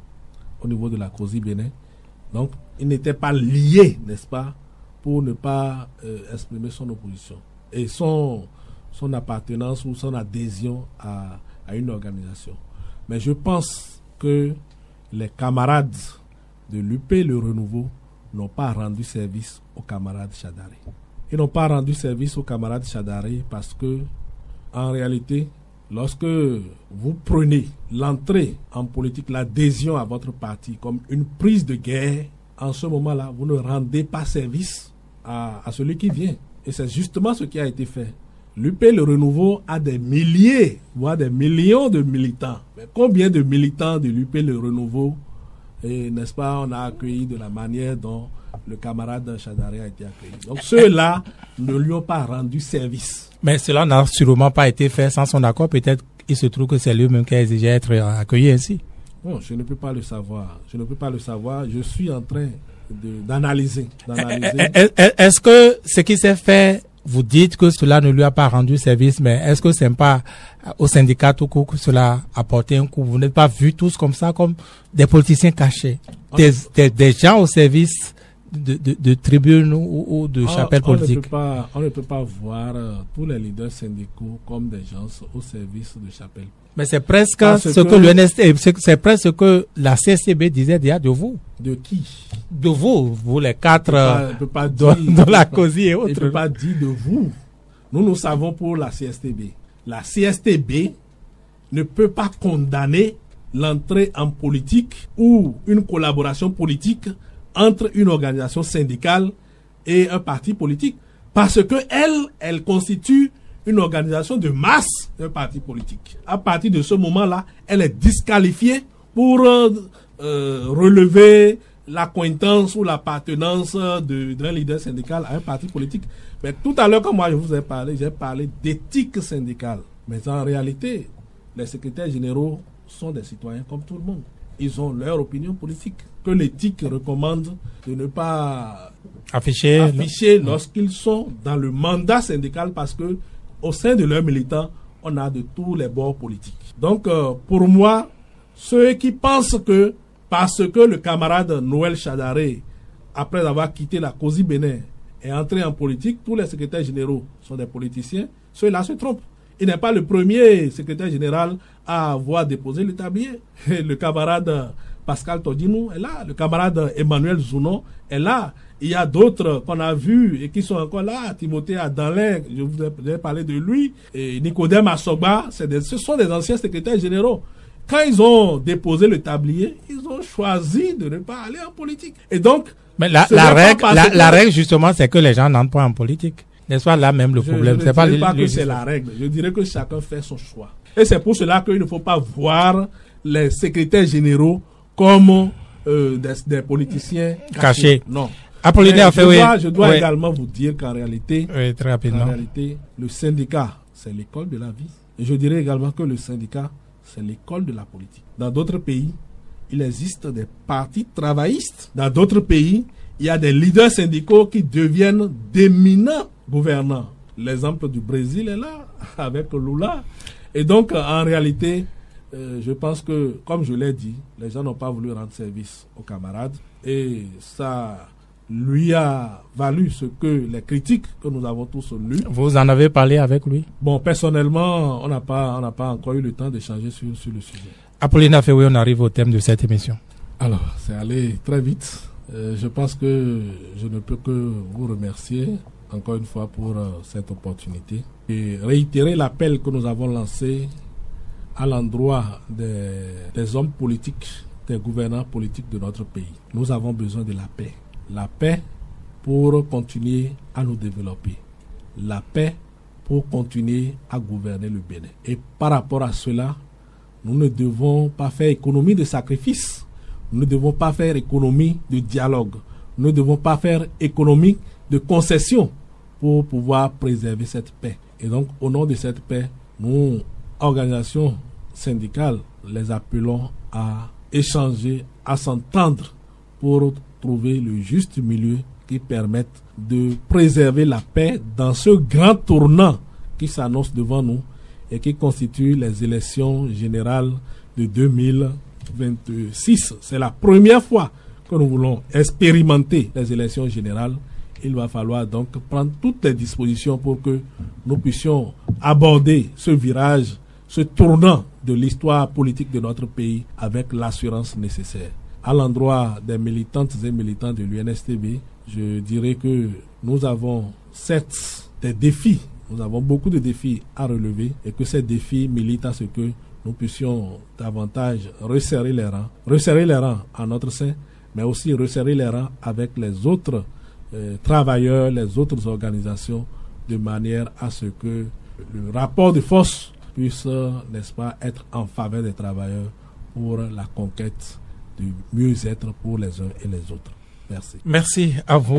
au niveau de la COSI Bénin. Donc, il n'était pas lié, n'est-ce pas, pour ne pas exprimer son opposition. Et son appartenance ou son adhésion à une organisation. Mais je pense que les camarades de l'UP Le Renouveau n'ont pas rendu service aux camarades Chadaré. Ils n'ont pas rendu service aux camarades Chadaré parce que, en réalité, lorsque vous prenez l'entrée en politique, l'adhésion à votre parti comme une prise de guerre, en ce moment-là, vous ne rendez pas service à celui qui vient. Et c'est justement ce qui a été fait. L'UP Le Renouveau a des milliers, voire des millions de militants. Mais combien de militants de l'UP Le Renouveau, n'est-ce pas, on a accueilli de la manière dont le camarade Chadaré a été accueilli. Donc ceux-là ne lui ont pas rendu service. Mais cela n'a sûrement pas été fait sans son accord. Peut-être il se trouve que c'est lui-même qui a exigé être accueilli ainsi. Bon, je ne peux pas le savoir. Je ne peux pas le savoir. Je suis en train d'analyser. Est-ce que ce qui s'est fait, vous dites que cela ne lui a pas rendu service, mais est-ce que c'est pas au syndicat tout court que cela a porté un coup? Vous n'êtes pas vus tous comme ça, comme des politiciens cachés, des gens au service de tribunes ou de chapelles politiques? On ne peut pas voir tous les leaders syndicaux comme des gens au service de chapelles. Mais c'est presque ce que l'UNST, c'est presque ce que la CSTB disait déjà de vous. De qui? De vous les quatre, dans la COSI et autres. Je ne peux pas dire de vous. Nous savons pour la CSTB. La CSTB ne peut pas condamner l'entrée en politique ou une collaboration politique entre une organisation syndicale et un parti politique. Parce que elle constitue une organisation de masse d'un parti politique. À partir de ce moment-là, elle est disqualifiée pour relever l'accointance ou l'appartenance d'un leader syndical à un parti politique. Mais tout à l'heure, comme moi je vous ai parlé, j'ai parlé d'éthique syndicale. Mais en réalité, les secrétaires généraux sont des citoyens comme tout le monde. Ils ont leur opinion politique que l'éthique recommande de ne pas afficher lorsqu'ils sont dans le mandat syndical, parce que au sein de leurs militants, on a de tous les bords politiques. Donc, pour moi, ceux qui pensent que parce que le camarade Noël Chadaré, après avoir quitté la COSI Bénin, est entré en politique, tous les secrétaires généraux sont des politiciens, ceux-là se trompent. Il n'est pas le premier secrétaire général à avoir déposé le tablier. Le camarade Pascal Todinou est là, le camarade Emmanuel Zounon est là. Il y a d'autres qu'on a vus et qui sont encore là. Timothée Adanlin, je vous ai parlé de lui. Et Nicodème Asogba, ce sont des anciens secrétaires généraux. Quand ils ont déposé le tablier, ils ont choisi de ne pas aller en politique. Et donc, mais la règle, justement, c'est que les gens n'entrent pas en politique. N'est-ce pas là même le problème? Je ne dirais pas que c'est la règle. Je dirais que chacun fait son choix. Et c'est pour cela qu'il ne faut pas voir les secrétaires généraux comme des politiciens cachés. Non. Je dois également vous dire qu'en réalité, très rapidement, le syndicat, c'est l'école de la vie. Et je dirais également que le syndicat, c'est l'école de la politique. Dans d'autres pays, il existe des partis travaillistes. Dans d'autres pays, il y a des leaders syndicaux qui deviennent d'éminents gouvernants. L'exemple du Brésil est là, avec Lula. Et donc, en réalité, je pense que, comme je l'ai dit, les gens n'ont pas voulu rendre service aux camarades. Et ça lui a valu ce que les critiques que nous avons tous lues. Vous en avez parlé avec lui? Bon, personnellement, on n'a pas encore eu le temps d'échanger sur le sujet. Apolline Afewe, on arrive au thème de cette émission. Alors, c'est allé très vite. Je pense que je ne peux que vous remercier encore une fois pour cette opportunité et réitérer l'appel que nous avons lancé à l'endroit des hommes politiques, des gouvernants politiques de notre pays. Nous avons besoin de la paix. La paix pour continuer à nous développer. La paix pour continuer à gouverner le Bénin. Et par rapport à cela, nous ne devons pas faire économie de sacrifices. Nous ne devons pas faire économie de dialogue. Nous ne devons pas faire économie de concessions pour pouvoir préserver cette paix. Et donc, au nom de cette paix, nous, organisations syndicales, les appelons à échanger, à s'entendre pour trouver le juste milieu qui permette de préserver la paix dans ce grand tournant qui s'annonce devant nous et qui constitue les élections générales de 2026. C'est la première fois que nous voulons expérimenter les élections générales. Il va falloir donc prendre toutes les dispositions pour que nous puissions aborder ce virage, ce tournant de l'histoire politique de notre pays avec l'assurance nécessaire. À l'endroit des militantes et militants de l'UNSTB, je dirais que nous avons certes des défis, nous avons beaucoup de défis à relever et que ces défis militent à ce que nous puissions davantage resserrer les rangs en notre sein, mais aussi resserrer les rangs avec les autres travailleurs, les autres organisations, de manière à ce que le rapport de force puisse, n'est-ce pas, être en faveur des travailleurs pour la conquête du mieux-être pour les uns et les autres. Merci. Merci à vous.